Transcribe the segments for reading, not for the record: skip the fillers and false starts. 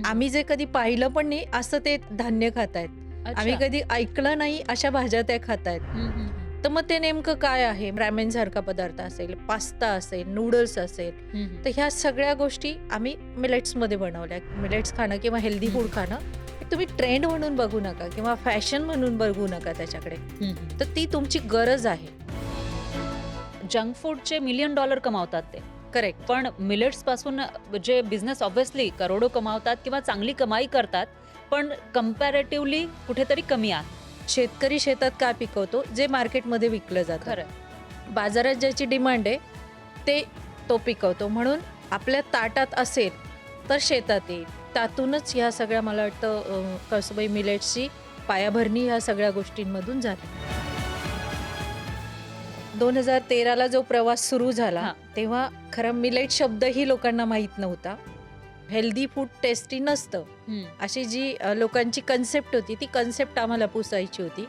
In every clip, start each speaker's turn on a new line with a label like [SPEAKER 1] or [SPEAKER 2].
[SPEAKER 1] आम्ही जे कधी पाहिलं पण नाही असं ते धान्य खातायत. आम्ही
[SPEAKER 2] अच्छा.
[SPEAKER 1] कधी ऐकलं नाही अशा भाज्या त्या खातायत.
[SPEAKER 2] हं, हं, हं.
[SPEAKER 1] तर मग ते नेमकं काय आहे? ब्रॅमेनसारखा पदार्थ असेल, पास्ता असेल, नूडल्स असेल,
[SPEAKER 2] हं, हं.
[SPEAKER 1] तर ह्या सगळ्या गोष्टी आम्ही मिलेट्समध्ये बनवल्या. मिलेट्स खाणं किंवा हेल्दी
[SPEAKER 2] हं,
[SPEAKER 1] फूड
[SPEAKER 2] हं.
[SPEAKER 1] खाणं हे तुम्ही ट्रेंड म्हणून बघू नका किंवा फॅशन म्हणून बघू नका त्याच्याकडे.
[SPEAKER 2] हं, हं.
[SPEAKER 1] तर ती तुमची गरज आहे.
[SPEAKER 2] जंक फूडचे मिलियन डॉलर कमावतात ते.
[SPEAKER 1] करेक्ट.
[SPEAKER 2] पण मिलेट्सपासून जे बिझनेस ऑब्व्हियसली करोडो कमावतात किंवा चांगली कमाई करतात, पण कंपॅरेटिव्हली कुठेतरी कमी आहे.
[SPEAKER 1] शेतकरी शेतात का पिकवतो? जे मार्केटमध्ये विकलं जातं.
[SPEAKER 2] खरं.
[SPEAKER 1] बाजारात ज्याची डिमांड आहे ते तो पिकवतो. म्हणून आपल्या ताटात असेल तर शेतात येईल. त्यातूनच ह्या सगळ्या मला वाटतं कळसुबाई मिलेट्सची पायाभरणी ह्या सगळ्या गोष्टींमधून झाली. 2013ला जो प्रवास सुरू झाला
[SPEAKER 2] हां.
[SPEAKER 1] तेव्हा खरं मिलेट शब्दही लोकांना माहीत नव्हता. हेल्दी फूड टेस्टी नसतं
[SPEAKER 2] हं.
[SPEAKER 1] अशी जी लोकांची कन्सेप्ट होती ती कन्सेप्ट आम्हाला पुसायची होती.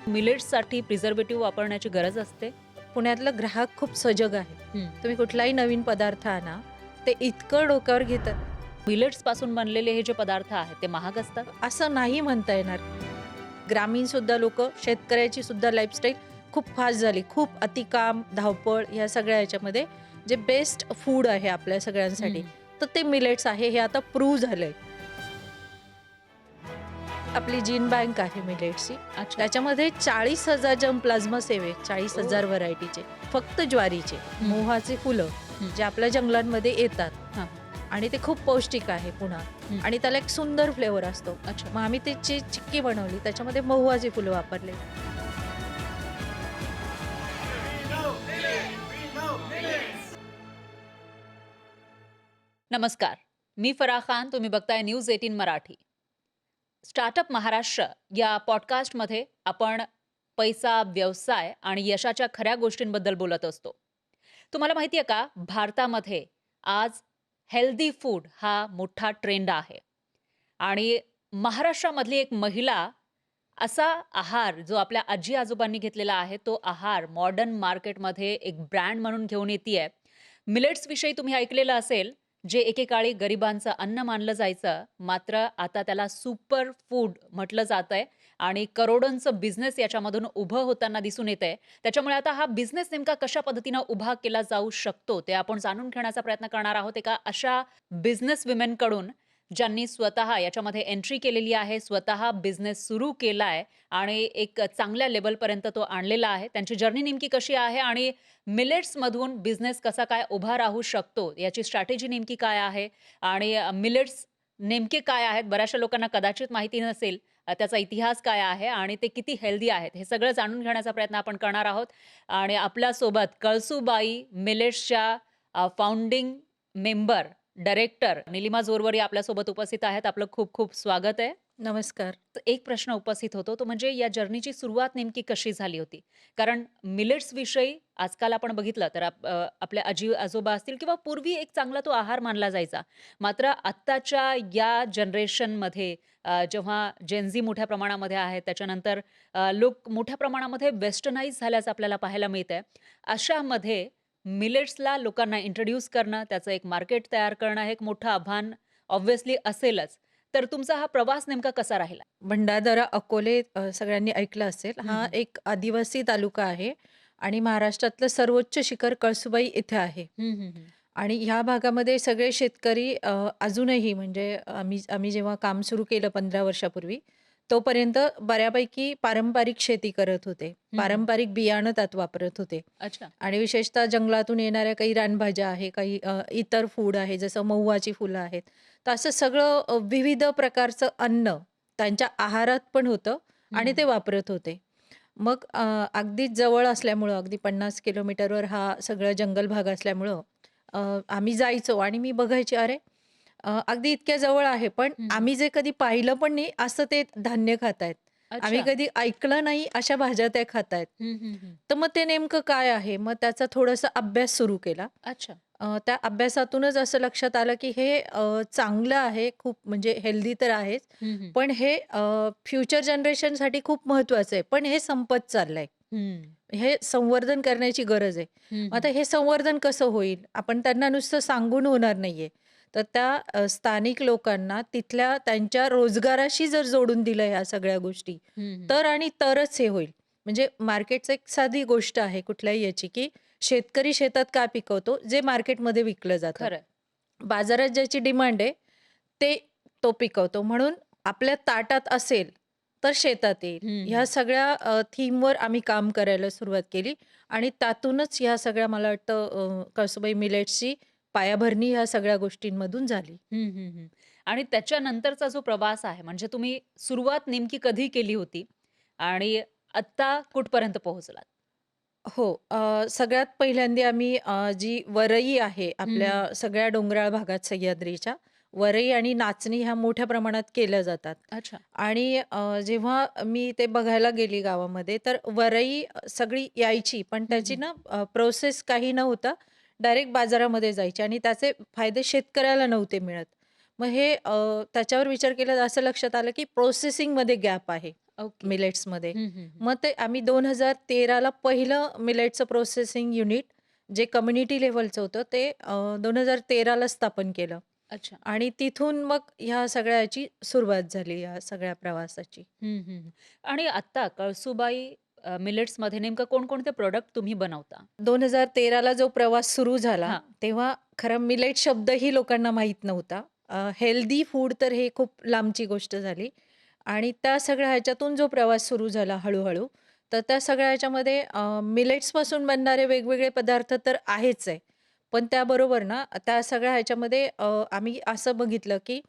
[SPEAKER 2] मिलेट्ससाठी प्रिझर्व्हेटिव्ह वापरण्याची गरज असते.
[SPEAKER 1] पुण्यातलं ग्राहक खूप सजग आहे.
[SPEAKER 2] हं.
[SPEAKER 1] तुम्ही कुठलाही नवीन पदार्थ आणा ते इतकं डोक्यावर घेतात
[SPEAKER 2] मिलेट्सपासून बनलेले हे जे पदार्थ आहेत ते महाग असतात.
[SPEAKER 1] असं नाही म्हणता येणार. ग्रामीण सुद्धा लोक शेतकऱ्याची सुद्धा लाईफस्टाईल खूप फास्ट झाली. खूप अतिकाम, धावपळ ह्या सगळ्या ह्याच्यामध्ये जे बेस्ट फूड आहे आपल्या सगळ्यांसाठी
[SPEAKER 2] हं.
[SPEAKER 1] तर ते मिलेट्स आहे हे आता प्रूव्ह झालंय. आपली जीन बँक आहे मिलेट्सची.
[SPEAKER 2] अच्छा.
[SPEAKER 1] त्याच्यामध्ये 40,000 जर्मप्लाझ्मा सेवे 40,000 व्हरायटीचे फक्त ज्वारीचे मोहाचे फुलं जे आपल्या जंगलांमध्ये येतात.
[SPEAKER 2] हां.
[SPEAKER 1] आणि ते खूप पौष्टिक आहे पुन्हा. आणि त्याला एक सुंदर फ्लेवर असतो.
[SPEAKER 2] अच्छा.
[SPEAKER 1] मग आम्ही त्याची चिक्की बनवली त्याच्यामध्ये महुआचे फुलं वापरले.
[SPEAKER 2] नमस्कार. मी फराह खान. तुम्ही बघताय न्यूज 18 मराठी. स्टार्टअप महाराष्ट्र या पॉडकास्टमध्ये आपण पैसा, व्यवसाय आणि यशाच्या खऱ्या गोष्टींबद्दल बोलत असतो. तुम्हाला माहिती आहे का, भारतामध्ये आज हेल्दी फूड हा मोठा ट्रेंड आहे. आणि महाराष्ट्रामधली एक महिला असा आहार जो आपल्या आजी-आजोबांनी घेतलेला आहे, तो आहार मॉडर्न मार्केटमध्ये एक ब्रँड म्हणून घेऊन येतीये. मिलेट्सविषयी तुम्ही ऐकलेलं असेल, जे एकेकाळी गरिबांचं अन्न मानलं जायचं, मात्र आता त्याला सुपर फूड म्हटलं जातंय आणि करोडोंचं बिझनेस याच्यामधून उभं होताना दिसून येतंय. त्याच्यामुळे आता हा बिझनेस नेमका कशा पद्धतीनं उभा केला जाऊ शकतो, ते आपण जाणून घेण्याचा प्रयत्न करणार आहोत. एका अशा बिझनेस विमेनकडून, ज्यांनी स्वतः याच्यामध्ये एंट्री केलेली आहे, स्वतः बिझनेस सुरू केलाय आणि एक चांगल्या लेव्हलपर्यंत तो आणलेला आहे. त्यांची जर्नी नेमकी कशी आहे आणि मिलेट्समधून बिझनेस कसा काय उभा राहू शकतो, याची स्ट्रॅटेजी नेमकी काय आहे आणि मिलेट्स नेमके काय आहेत? बऱ्याचशा लोकांना कदाचित माहिती नसेल. त्याचा इतिहास काय आहे आणि ते किती हेल्दी आहेत, हे सगळं जाणून घेण्याचा प्रयत्न आपण करणार आहोत. आणि आपल्यासोबत कळसुबाई मिलेट्सच्या founding member, director Nilima Jorvari आपल्यासोबत उपस्थित आहेत. आपलं खूप खूप स्वागत आहे.
[SPEAKER 1] नमस्कार.
[SPEAKER 2] तर एक प्रश्न उपस्थित होतो, तो म्हणजे या जर्नीची सुरुवात नेमकी कशी झाली होती? कारण मिलेट्सविषयी आजकाल आपण बघितलं तर आपल्या आजी-आजोबा असतील किंवा पूर्वी एक चांगला तो आहार मानला जायचा. मात्र आत्ताच्या या जनरेशनमध्ये जेव्हा जेन झी मोठ्या प्रमाणामध्ये आहेत, त्याच्यानंतर लोक मोठ्या प्रमाणामध्ये वेस्टर्नाइज झाल्याचं आपल्याला पाहायला मिळतंय. अशामध्ये मिलेट्सला लोकांना इंट्रोड्यूस करणं, त्याचं एक मार्केट तयार करणं, हे एक मोठं आव्हान ऑब्व्हियसली असेलच. तर तुमचा हा प्रवास नेमका कसा राहिला?
[SPEAKER 1] भंडारदरा, अकोले सगळ्यांनी ऐकलं असेल.
[SPEAKER 2] हं,
[SPEAKER 1] हा
[SPEAKER 2] हं.
[SPEAKER 1] एक आदिवासी तालुका आहे आणि महाराष्ट्रातलं सर्वोच्च शिखर कळसुबाई इथे आहे.
[SPEAKER 2] हं, हं, हं.
[SPEAKER 1] आणि ह्या भागामध्ये सगळे शेतकरी अजूनही म्हणजे आम्ही आम्ही जेव्हा काम सुरू केलं 15 वर्षापूर्वी, तोपर्यंत बऱ्यापैकी पारंपरिक शेती करत होते.
[SPEAKER 2] हं, हं.
[SPEAKER 1] पारंपरिक बियाणं त्यात वापरत होते.
[SPEAKER 2] अच्छा.
[SPEAKER 1] आणि विशेषतः जंगलातून येणाऱ्या काही रानभाज्या आहे, काही इतर फूड आहे, जसं महुआची फुलं आहेत. तर असं सगळं विविध प्रकारचं अन्न त्यांच्या आहारात पण होतं
[SPEAKER 2] हं,
[SPEAKER 1] आणि
[SPEAKER 2] हं.
[SPEAKER 1] ते वापरत होते. मग अगदीच जवळ असल्यामुळं, अगदी 50 किलोमीटरवर हा सगळं जंगल भाग असल्यामुळं आम्ही जायचो आणि मी बघायचे, अरे अगदी इतक्या जवळ आहे, पण
[SPEAKER 2] हं, हं.
[SPEAKER 1] आम्ही जे कधी पाहिलं पण नाही असं ते धान्य खातायत. आम्ही
[SPEAKER 2] अच्छा.
[SPEAKER 1] कधी ऐकलं नाही अशा भाज्या त्या खातायत.
[SPEAKER 2] हं, हं, हं.
[SPEAKER 1] तर मग ते नेमकं काय आहे? मग त्याचा थोडासा अभ्यास सुरू केला.
[SPEAKER 2] अच्छा.
[SPEAKER 1] त्या अभ्यासातूनच असं लक्षात आलं, की हे चांगलं आहे खूप, म्हणजे हेल्दी तर आहेच.
[SPEAKER 2] हं, हं.
[SPEAKER 1] पण हे फ्युचर जनरेशनसाठी खूप महत्त्वाचं आहे. पण हे संपत चाललंय.
[SPEAKER 2] हं.
[SPEAKER 1] हे संवर्धन करण्याची गरज आहे.
[SPEAKER 2] हं,
[SPEAKER 1] मग
[SPEAKER 2] हं.
[SPEAKER 1] आता हे संवर्धन कसं होईल? आपण त्यांना नुसतं सांगून होणार नाहीये. तर त्या स्थानिक लोकांना तिथल्या त्यांच्या रोजगाराशी जर जोडून दिलं ह्या सगळ्या गोष्टी,
[SPEAKER 2] हं, हं.
[SPEAKER 1] तर आणि तरच हे होईल. म्हणजे मार्केटचं एक साधी गोष्ट आहे कुठल्याही याची, की शेतकरी शेतात का पिकवतो? जे मार्केटमध्ये विकलं जातं.
[SPEAKER 2] खरंय.
[SPEAKER 1] बाजारात ज्याची डिमांड आहे, ते तो पिकवतो. म्हणून आपल्या ताटात असेल, तर शेतात येईल.
[SPEAKER 2] हं,
[SPEAKER 1] ह्या
[SPEAKER 2] हं.
[SPEAKER 1] सगळ्या थीमवर आम्ही काम करायला सुरुवात केली आणि त्यातूनच ह्या सगळ्या मला वाटतं कळसुबाई मिलेट्सची पायाभरणी ह्या सगळ्या गोष्टींमधून झाली.
[SPEAKER 2] हं, हं, हं. आणि त्याच्यानंतरचा जो प्रवास आहे, म्हणजे तुम्ही सुरुवात नेमकी कधी केली होती आणि आत्ता कुठपर्यंत पोहोचलात?
[SPEAKER 1] हो. सगळ्यात पहिल्यांदा आम्ही जी वरई आहे
[SPEAKER 2] हं, हं.
[SPEAKER 1] आपल्या सगळ्या डोंगराळ भागात सह्याद्रीच्या, वरई आणि नाचणी ह्या मोठ्या प्रमाणात केल्या जातात.
[SPEAKER 2] अच्छा.
[SPEAKER 1] आणि जेव्हा मी ते बघायला गेली गावामध्ये, तर वरई सगळी यायची, पण
[SPEAKER 2] हं,
[SPEAKER 1] त्याची
[SPEAKER 2] हं.
[SPEAKER 1] ना प्रोसेस काही नव्हता. डायरेक्ट बाजारामध्ये जायची आणि त्याचे फायदे शेतकऱ्याला नव्हते मिळत. मग हे त्याच्यावर विचार केला तर असं लक्षात आलं, की प्रोसेसिंगमध्ये गॅप आहे
[SPEAKER 2] ओके.
[SPEAKER 1] मिलेट्समध्ये.
[SPEAKER 2] हं, हं, हं.
[SPEAKER 1] मग ते आम्ही 2013ला पहिलं मिलेटचं प्रोसेसिंग युनिट जे कम्युनिटी लेव्हलचं होतं ते 2013ला स्थापन केलं
[SPEAKER 2] अच्छा.
[SPEAKER 1] आणि तिथून मग ह्या सगळ्याची सुरुवात झाली या सगळ्या प्रवासाची.
[SPEAKER 2] हं, हं, हं. आणि आत्ता कळसुबाई मिलेट्समध्ये नेमकं कोणकोणते प्रॉडक्ट तुम्ही बनवता?
[SPEAKER 1] 2013ला जो प्रवास सुरू झाला,
[SPEAKER 2] हां.
[SPEAKER 1] तेव्हा खरं मिलेट शब्दही लोकांना माहीत नव्हता. हेल्दी फूड तर हे खूप लांबची गोष्ट झाली आणि त्या सगळ्या ह्याच्यातून जो प्रवास सुरू झाला हळू-हळू, तर त्या सगळ्या ह्याच्यामध्ये मिलेट्सपासून बनणारे वेगवेगळे पदार्थ तर आहेच आहे. पण त्याबरोबर ना, त्या सगळ्या ह्याच्यामध्ये आम्ही असं बघितलं, की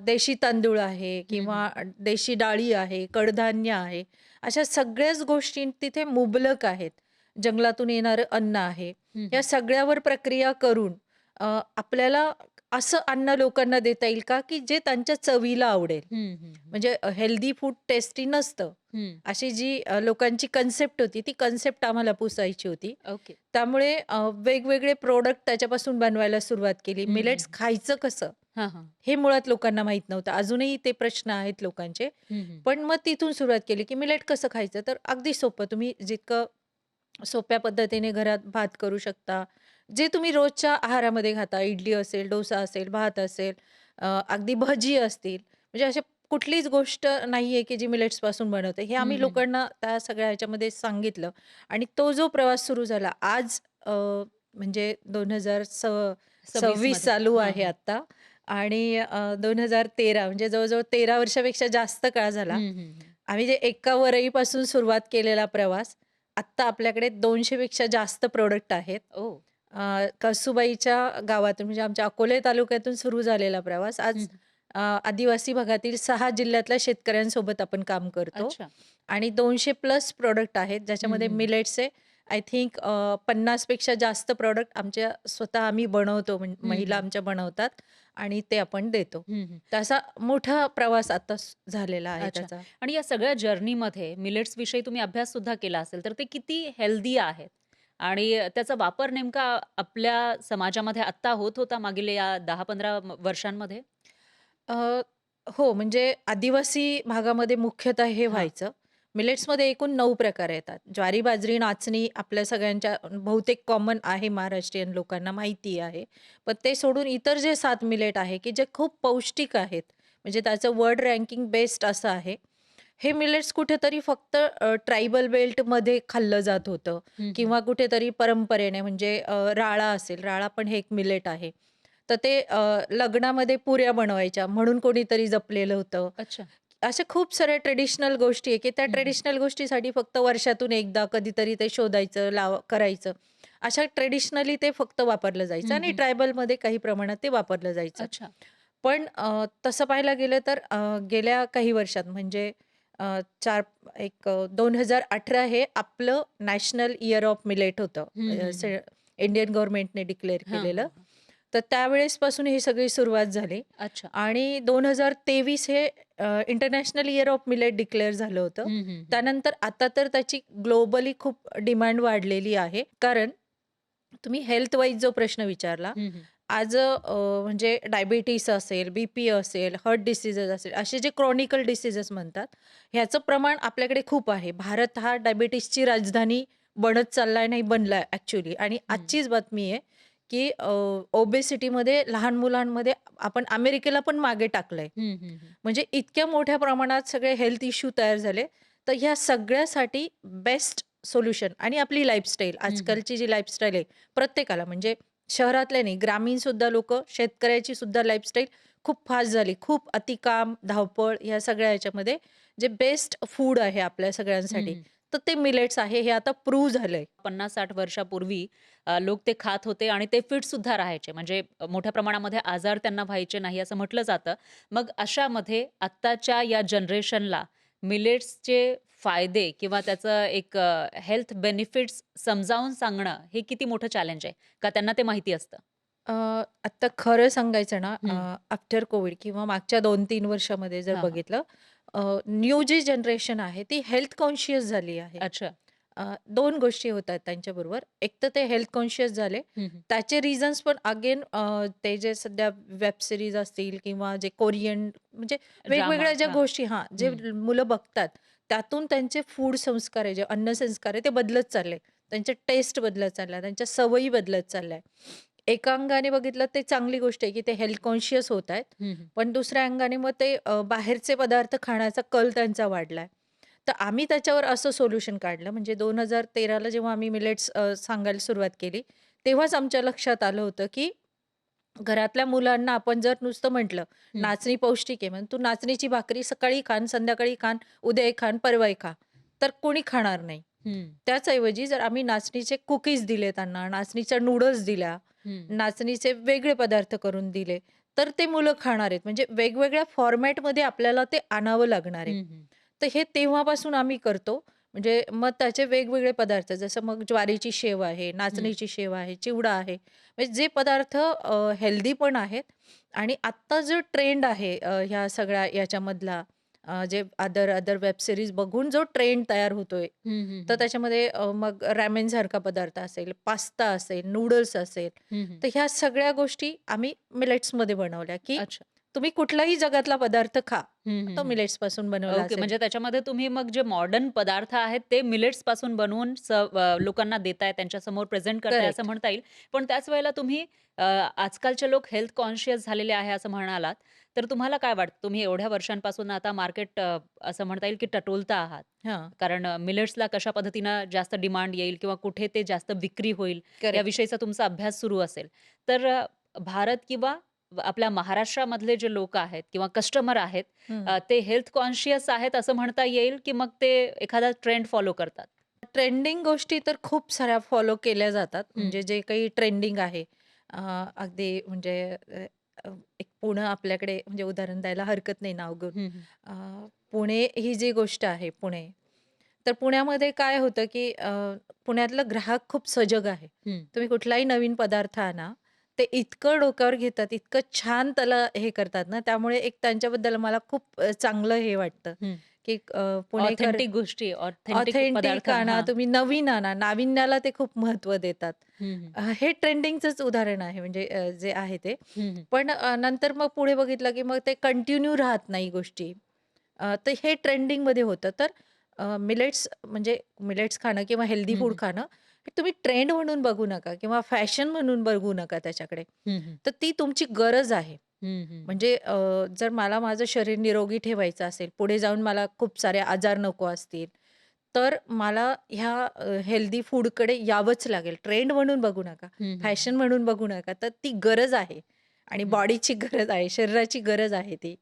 [SPEAKER 1] देशी तांदूळ आहे
[SPEAKER 2] हं, हं.
[SPEAKER 1] किंवा देशी डाळी आहे, कडधान्य आहे. अशा सगळ्याच गोष्टी तिथे मुबलक आहेत. जंगलातून येणारं अन्न आहे.
[SPEAKER 2] हं,
[SPEAKER 1] या
[SPEAKER 2] हं.
[SPEAKER 1] सगळ्यावर प्रक्रिया करून आपल्याला असं अन्न लोकांना देता येईल का, की जे त्यांच्या चवीला आवडेल.
[SPEAKER 2] हं, हं, हं.
[SPEAKER 1] म्हणजे हेल्दी फूड टेस्टी नसतं.
[SPEAKER 2] हं.
[SPEAKER 1] अशी जी लोकांची कन्सेप्ट होती, ती कन्सेप्ट आम्हाला पुसायची होती.
[SPEAKER 2] ओके.
[SPEAKER 1] त्यामुळे वेगवेगळे प्रॉडक्ट त्याच्यापासून बनवायला सुरुवात केली.
[SPEAKER 2] हं, हं.
[SPEAKER 1] मिलेट्स खायचं कसं?
[SPEAKER 2] हां, हां.
[SPEAKER 1] हे मुळात लोकांना माहीत नव्हतं. अजूनही ते प्रश्न आहेत लोकांचे.
[SPEAKER 2] हं, हं.
[SPEAKER 1] पण मग तिथून सुरुवात केली, की मिलेट कसं खायचं? तर अगदी सोपं. तुम्ही जितकं सोप्या पद्धतीने घरात भात करू शकता. जे तुम्ही रोजच्या आहारामध्ये खाता, इडली असेल, डोसा असेल, भात असेल, अगदी भजी असतील. म्हणजे अशी कुठलीच गोष्ट नाहीये, की जी मिलेट्सपासून बनवते. हे
[SPEAKER 2] हं,
[SPEAKER 1] आम्ही
[SPEAKER 2] हं.
[SPEAKER 1] लोकांना त्या सगळ्या ह्याच्यामध्ये सांगितलं आणि तो जो प्रवास सुरू झाला आज म्हणजे
[SPEAKER 2] 26
[SPEAKER 1] 2026
[SPEAKER 2] मध्ये.
[SPEAKER 1] चालू
[SPEAKER 2] हां,
[SPEAKER 1] आहे
[SPEAKER 2] हां.
[SPEAKER 1] आता आणि 2013 म्हणजे जवळ-जवळ 13 वर्षापेक्षा जास्त काळ झाला.
[SPEAKER 2] हं, हं, हं.
[SPEAKER 1] आम्ही जे एका वरईपासून सुरुवात केलेला प्रवास, आत्ता आपल्याकडे 200 पेक्षा जास्त प्रॉडक्ट आहेत.
[SPEAKER 2] ओह!
[SPEAKER 1] कळसुबाईच्या गावातून म्हणजे आमच्या अकोले तालुक्यातून सुरू झालेला प्रवास आज
[SPEAKER 2] हं.
[SPEAKER 1] आदिवासी भागातील 6 जिल्ह्यातल्या शेतकऱ्यांसोबत आपण काम करतो
[SPEAKER 2] अच्छा.
[SPEAKER 1] आणि 200 प्लस प्रॉडक्ट आहेत,
[SPEAKER 2] हं,
[SPEAKER 1] ज्याच्यामध्ये
[SPEAKER 2] हं.
[SPEAKER 1] मिलेट्सचे आय थिंक 50 पेक्षा जास्त प्रॉडक्ट आमच्या स्वतः आम्ही बनवतो,
[SPEAKER 2] हं,
[SPEAKER 1] महिला
[SPEAKER 2] हं.
[SPEAKER 1] आमच्या बनवतात आणि ते आपण देतो.
[SPEAKER 2] हं, हं.
[SPEAKER 1] तर असा मोठा प्रवास आता झालेला आहे
[SPEAKER 2] अच्छा.
[SPEAKER 1] त्याचा.
[SPEAKER 2] आणि या सगळ्या जर्नीमध्ये मिलेट्सविषयी तुम्ही अभ्यास सुद्धा केला असेल, तर ते किती हेल्दी आहेत आणि त्याचा वापर नेमका आपल्या समाजामध्ये आत्ता होत होता मागील या 10-15 वर्षांमध्ये?
[SPEAKER 1] अ, हो, म्हणजे आदिवासी भागामध्ये मुख्यतः हे
[SPEAKER 2] हां.
[SPEAKER 1] व्हायचं. मिलेट्समध्ये एकूण 9 प्रकार येतात. ज्वारी, बाजरी, नाचणी आपल्या सगळ्यांच्या बहुतेक कॉमन आहे, महाराष्ट्रीयन लोकांना माहिती आहे. पण ते सोडून इतर जे 7 मिलेट आहे, की जे खूप पौष्टिक आहेत. म्हणजे त्याचं वर्ल्ड रँकिंग बेस्ट असं आहे. हे मिलेट्स कुठेतरी फक्त ट्रायबल बेल्टमध्ये खाल्लं जात होतं
[SPEAKER 2] हं, हं.
[SPEAKER 1] किंवा कुठेतरी परंपरेने म्हणजे राळा असेल, राळा पण हे एक मिलेट आहे. तर ते लग्नामध्ये पुऱ्या बनवायच्या म्हणून कोणीतरी जपलेलं होतं.
[SPEAKER 2] अच्छा.
[SPEAKER 1] अशा खूप साऱ्या ट्रेडिशनल गोष्टी आहे, की त्या
[SPEAKER 2] हं, हं.
[SPEAKER 1] ट्रेडिशनल गोष्टीसाठी फक्त वर्षातून एकदा कधीतरी ते शोधायचं, करायचं. अशा ट्रेडिशनली ते फक्त वापरलं जायचं
[SPEAKER 2] हं,
[SPEAKER 1] आणि
[SPEAKER 2] हं.
[SPEAKER 1] ट्रायबलमध्ये काही प्रमाणात ते वापरलं जायचं.
[SPEAKER 2] अच्छा.
[SPEAKER 1] पण तसं पाहायला गेलं तर गेल्या काही वर्षात म्हणजे 4 2018 हे आपलं नॅशनल इयर ऑफ मिलेट होतं.
[SPEAKER 2] हं, हं, हं.
[SPEAKER 1] इंडियन गव्हर्नमेंटने डिक्लेअर
[SPEAKER 2] हां,
[SPEAKER 1] केलेलं.
[SPEAKER 2] हां, हां.
[SPEAKER 1] तर त्यावेळेसपासून ही सगळी सुरुवात झाली
[SPEAKER 2] अच्छा.
[SPEAKER 1] आणि 2023 हे international year of millet declare झालं होतं.
[SPEAKER 2] हं, हं, हं.
[SPEAKER 1] त्यानंतर आता तर त्याची ग्लोबली खूप डिमांड वाढलेली आहे. कारण तुम्ही हेल्थ वाईज जो प्रश्न विचारला,
[SPEAKER 2] हं, हं.
[SPEAKER 1] आज म्हणजे डायबिटीस असेल, बी-पी असेल, हार्ट डिसीजेस असेल, असे जे क्रॉनिकल डिसीजेस म्हणतात, ह्याचं प्रमाण आपल्याकडे खूप आहे. भारत हा डायबिटीसची राजधानी बनत चाललाय, नाही बनलाय ॲक्चुअली आणि
[SPEAKER 2] हं.
[SPEAKER 1] आजचीच बातमी आहे, की ओबेसिटीमध्ये लहान मुलांमध्ये आपण अमेरिकेला पण मागे टाकलंय.
[SPEAKER 2] हं, हं, हं.
[SPEAKER 1] म्हणजे इतक्या मोठ्या प्रमाणात सगळे हेल्थ इश्यू तयार झाले. तर ह्या सगळ्यासाठी बेस्ट सोल्युशन आणि आपली लाईफस्टाईल,
[SPEAKER 2] हं, हं.
[SPEAKER 1] आजकालची जी लाईफस्टाईल आहे प्रत्येकाला, म्हणजे शहरातल्या नाही, ग्रामीणसुद्धा लोकं, शेतकऱ्याची सुद्धा लाईफस्टाईल खूप फास्ट झाली. खूप अतिकाम, धावपळ ह्या सगळ्या ह्याच्यामध्ये जे बेस्ट फूड आहे आपल्या
[SPEAKER 2] हं,
[SPEAKER 1] सगळ्यांसाठी,
[SPEAKER 2] हं.
[SPEAKER 1] तर ते मिलेट्स आहे. हे आता प्रूव्ह झालंय.
[SPEAKER 2] 50-60 वर्षापूर्वी लोक ते खात होते आणि ते फिट सुद्धा राहायचे. म्हणजे मोठ्या प्रमाणामध्ये आजार त्यांना व्हायचे नाही असं म्हटलं जातं. मग अशामध्ये आत्ताच्या या जनरेशनला मिलेट्सचे फायदे किंवा त्याचं एक हेल्थ बेनिफिट्स समजावून सांगणं हे किती मोठं चॅलेंज आहे? का त्यांना ते माहिती असतं?
[SPEAKER 1] अ, आता खरं सांगायचं ना,
[SPEAKER 2] हं.
[SPEAKER 1] आफ्टर कोविड किंवा मागच्या 2-3 वर्षामध्ये जर
[SPEAKER 2] हां, हां.
[SPEAKER 1] बघितलं, न्यू जी जनरेशन आहे ती हेल्थ कॉन्शियस झाली आहे.
[SPEAKER 2] अच्छा.
[SPEAKER 1] 2 गोष्टी होत आहेत त्यांच्याबरोबर. एक तर ते हेल्थ कॉन्शियस झाले.
[SPEAKER 2] हं, हं.
[SPEAKER 1] त्याचे रिझन्स पण अगेन ते जे सध्या वेब सीरीज असतील किंवा जे कोरियन, म्हणजे
[SPEAKER 2] ड्रामा.
[SPEAKER 1] वेगवेगळ्या ज्या
[SPEAKER 2] हां.
[SPEAKER 1] गोष्टी, जे
[SPEAKER 2] हं.
[SPEAKER 1] मुलं बघतात, त्यातून त्यांचे फूड संस्कार आहे, जे अन्न संस्कार आहे ते बदलत चालले. त्यांचे टेस्ट बदलत चालल्या, त्यांच्या सवयी बदलत चालल्या. एका अंगाने बघितलं ते चांगली गोष्ट आहे, की ते हेल्थ कॉन्शियस होत आहेत.
[SPEAKER 2] हं, हं.
[SPEAKER 1] पण दुसऱ्या अंगाने मग ते बाहेरचे पदार्थ खाण्याचा कल त्यांचा वाढलाय. तर आम्ही त्याच्यावर असं सोल्युशन काढलं. म्हणजे 2013ला जेव्हा आम्ही मिलेट्स सांगायला सुरुवात केली, तेव्हाच आमच्या लक्षात आलं होतं, की घरातल्या मुलांना आपण जर नुसतं म्हटलं,
[SPEAKER 2] हं.
[SPEAKER 1] नाचणी पौष्टिक आहे, म्हणून तू नाचणीची भाकरी सकाळी खान, संध्याकाळी खान, उद्याही खान, परवाही खा, तर कोणी खाणार नाही.
[SPEAKER 2] हं.
[SPEAKER 1] त्याचऐवजी जर आम्ही नाचणीचे कुकीज दिले त्यांना, नाचणीच्या नूडल्स दिल्या,
[SPEAKER 2] हं.
[SPEAKER 1] नाचणीचे वेगळे पदार्थ करून दिले, तर ते मुलं खाणार आहेत. म्हणजे वेगवेगळ्या फॉर्मॅटमध्ये आपल्याला ते आणावं लागणार आहे.
[SPEAKER 2] हं, हं.
[SPEAKER 1] तर हे तेव्हापासून आम्ही करतो. म्हणजे मग त्याचे वेगवेगळे पदार्थ, जसं मग ज्वारीची शेव आहे,
[SPEAKER 2] हं.
[SPEAKER 1] नाचणीची शेव आहे, चिवडा आहे. म्हणजे जे पदार्थ हेल्दी पण आहेत आणि आत्ता जो ट्रेंड आहे ह्या सगळ्या याच्यामधला, जे अदर अदर वेब सीरीज बघून जो ट्रेंड तयार होतोय,
[SPEAKER 2] हं, हं,
[SPEAKER 1] तर
[SPEAKER 2] हं.
[SPEAKER 1] त्याच्यामध्ये मग रॅमेनसारखा पदार्थ असेल, पास्ता असेल, नूडल्स असेल,
[SPEAKER 2] हं, हं.
[SPEAKER 1] तर ह्या सगळ्या गोष्टी आम्ही मिलेट्समध्ये बनवल्या, की
[SPEAKER 2] अच्छा.
[SPEAKER 1] तुम्ही कुठलाही जगातला पदार्थ खा,
[SPEAKER 2] हं, हं,
[SPEAKER 1] तो
[SPEAKER 2] हं.
[SPEAKER 1] मिलेट्सपासून बनवला
[SPEAKER 2] ओके.
[SPEAKER 1] असेल.
[SPEAKER 2] म्हणजे त्याच्यामध्ये तुम्ही मग जे मॉडर्न पदार्थ आहेत ते मिलेट्सपासून बनवून लोकांना देताय, त्यांच्यासमोर प्रेझेंट करताय असं
[SPEAKER 1] करेक्ट.
[SPEAKER 2] म्हणता येईल. पण त्याच वेळेला तुम्ही आजकालचे लोक हेल्थ कॉन्शियस झालेले आहे असं म्हणालात. तर तुम्हाला काय वाटतं? तुम्ही एवढ्या वर्षांपासून आता मार्केट असं म्हणता येईल की टटोलता आहात.
[SPEAKER 1] हां,
[SPEAKER 2] कारण मिलेट्सला कशा पद्धतीनं जास्त डिमांड येईल किंवा कुठे ते जास्त विक्री होईल
[SPEAKER 1] करेक्ट.
[SPEAKER 2] याविषयीचा तुमचा अभ्यास सुरू असेल. तर भारत किंवा आपल्या महाराष्ट्रामधले जे लोक आहेत किंवा कस्टमर आहेत
[SPEAKER 1] हं.
[SPEAKER 2] ते हेल्थ कॉन्शियस आहेत असं म्हणता येईल, की मग ते एखादा ट्रेंड फॉलो करतात?
[SPEAKER 1] ट्रेंडिंग गोष्टी तर खूप साऱ्या फॉलो केल्या जातात.
[SPEAKER 2] हं,
[SPEAKER 1] म्हणजे जे काही ट्रेंडिंग आहे, अ, अगदी म्हणजे अ, अ, एक पुणं आपल्याकडे, म्हणजे उदाहरण द्यायला हरकत नाही नाव घेऊन.
[SPEAKER 2] हं, हं,
[SPEAKER 1] अ, पुणे ही जी गोष्ट आहे, पुणे, तर पुण्यामध्ये काय होतं, की पुण्यातलं ग्राहक खूप सजग आहे.
[SPEAKER 2] हं,
[SPEAKER 1] तुम्ही कुठलाही नवीन पदार्थ आणा, ते इतकं डोक्यावर घेतात, इतकं छान त्याला हे करतात ना, त्यामुळे एक त्यांच्याबद्दल मला खूप चांगलं हे वाटतं,
[SPEAKER 2] हं.
[SPEAKER 1] की पुणेकर
[SPEAKER 2] ऑथेंटिक गोष्टी, ऑथेंटिक
[SPEAKER 1] ऑथेंटिक
[SPEAKER 2] पदार्थ.
[SPEAKER 1] आणा,
[SPEAKER 2] हां.
[SPEAKER 1] तुम्ही नवीन आणा. नाविन्याला ते खूप महत्त्व देतात.
[SPEAKER 2] हं, हं.
[SPEAKER 1] हे ट्रेंडिंगचंच उदाहरण आहे, म्हणजे जे आहे ते.
[SPEAKER 2] हं, हं.
[SPEAKER 1] पण नंतर मग पुढे बघितलं, की मग ते कंटिन्यू राहत नाही गोष्टी. तर हे ट्रेंडिंगमध्ये होतं. तर मिलेट्स, म्हणजे मिलेट्स खाणं किंवा हेल्दी
[SPEAKER 2] हं,
[SPEAKER 1] फूड
[SPEAKER 2] हं.
[SPEAKER 1] खाणं, हे तुम्ही ट्रेंड म्हणून बघू नका किंवा फॅशन म्हणून बघू नका त्याच्याकडे.
[SPEAKER 2] हं, हं.
[SPEAKER 1] तर ती तुमची गरज आहे.
[SPEAKER 2] हं, हं, हं.
[SPEAKER 1] म्हणजे जर मला माझं शरीर निरोगी ठेवायचं असेल, पुढे जाऊन मला खूप सारे आजार नको असतील, तर मला ह्या हेल्दी फूडकडे यावंच लागेल. ट्रेंड म्हणून बघू नका,
[SPEAKER 2] हं, हं,
[SPEAKER 1] फॅशन म्हणून बघू नका. तर ती गरज आहे आणि
[SPEAKER 2] हं.
[SPEAKER 1] बॉडीची गरज आहे, शरीराची गरज आहे ती.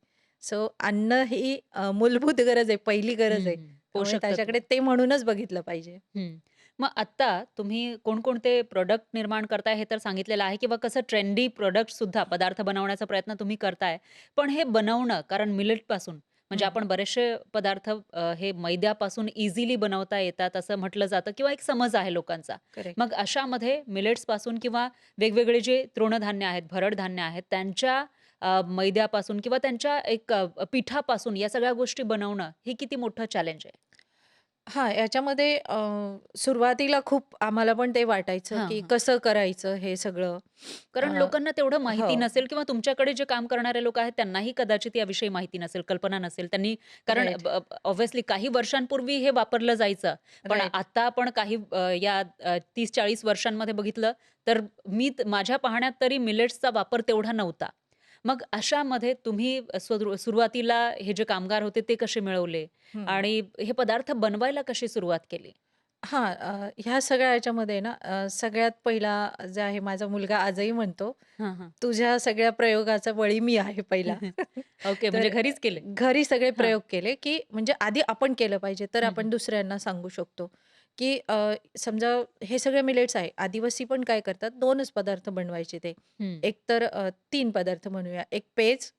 [SPEAKER 1] सो अन्न ही मूलभूत गरज आहे, पहिली गरज
[SPEAKER 2] हं,
[SPEAKER 1] आहे.
[SPEAKER 2] हं.
[SPEAKER 1] त्यामुळे
[SPEAKER 2] पोषक तत्व.
[SPEAKER 1] त्याच्याकडे ते म्हणूनच बघितलं पाहिजे.
[SPEAKER 2] हं. मग आत्ता तुम्ही कोणकोणते प्रॉडक्ट निर्माण करताय हे तर सांगितलेलं आहे किंवा कसं ट्रेंडी प्रॉडक्टसुद्धा पदार्थ बनवण्याचा प्रयत्न तुम्ही करताय. पण हे बनवणं कारण मिलेटपासून म्हणजे
[SPEAKER 1] हं,
[SPEAKER 2] आपण बरेचसे पदार्थ हे मैद्यापासून इझिली बनवता येतात असं म्हटलं जातं किंवा एक समज आहे लोकांचा.
[SPEAKER 1] करेक्ट.
[SPEAKER 2] मग अशामध्ये मिलेट्सपासून किंवा वेगवेगळे जे तृणधान्य आहेत, भरड धान्य आहेत त्यांच्या मैद्यापासून किंवा त्यांच्या एक पिठापासून या सगळ्या गोष्टी बनवणं हे किती मोठं चॅलेंज आहे?
[SPEAKER 1] हां, याच्यामध्ये सुरुवातीला खूप आम्हाला पण ते वाटायचं,
[SPEAKER 2] हां,
[SPEAKER 1] की
[SPEAKER 2] हां.
[SPEAKER 1] कसं करायचं हे सगळं.
[SPEAKER 2] कारण
[SPEAKER 1] अ,
[SPEAKER 2] लोकांना तेवढं माहिती
[SPEAKER 1] हो,
[SPEAKER 2] नसेल किंवा तुमच्याकडे जे काम करणारे लोक आहेत त्यांनाही कदाचित याविषयी माहिती नसेल, कल्पना नसेल. त्यांनी कारण
[SPEAKER 1] राइट,
[SPEAKER 2] ऑब्व्हियसली काही वर्षांपूर्वी हे वापरलं जायचं. पण
[SPEAKER 1] राइट.
[SPEAKER 2] आता आपण काही या 30-40 वर्षांमध्ये बघितलं तर माझ्या पाहण्यात तरी मिलेट्सचा वापर तेवढा नव्हता. मग अशामध्ये तुम्ही सुरुवातीला हे जे कामगार होते ते कसे मिळवले
[SPEAKER 1] हं.
[SPEAKER 2] आणि हे पदार्थ बनवायला कशी सुरुवात केली?
[SPEAKER 1] हां, ह्या सगळ्या ह्याच्यामध्ये ना सगळ्यात पहिला जे आहे माझा मुलगा आजही म्हणतो,
[SPEAKER 2] हां, हां.
[SPEAKER 1] "तुझ्या सगळ्या प्रयोगाचा बळी मी आहे पहिला."
[SPEAKER 2] ओके, म्हणजे
[SPEAKER 1] तर
[SPEAKER 2] घरीच केले?
[SPEAKER 1] घरी सगळे
[SPEAKER 2] हां.
[SPEAKER 1] प्रयोग केले, की म्हणजे आधी आपण केलं पाहिजे, तर
[SPEAKER 2] हं,
[SPEAKER 1] आपण
[SPEAKER 2] हं.
[SPEAKER 1] दुसऱ्यांना सांगू शकतो, की समजा हे सगळे मिलेट्स आहे. आदिवासी पण काय करतात 2च पदार्थ बनवायचे ते.
[SPEAKER 2] हं.
[SPEAKER 1] एक तर 3 पदार्थ म्हणूया. एक पेज,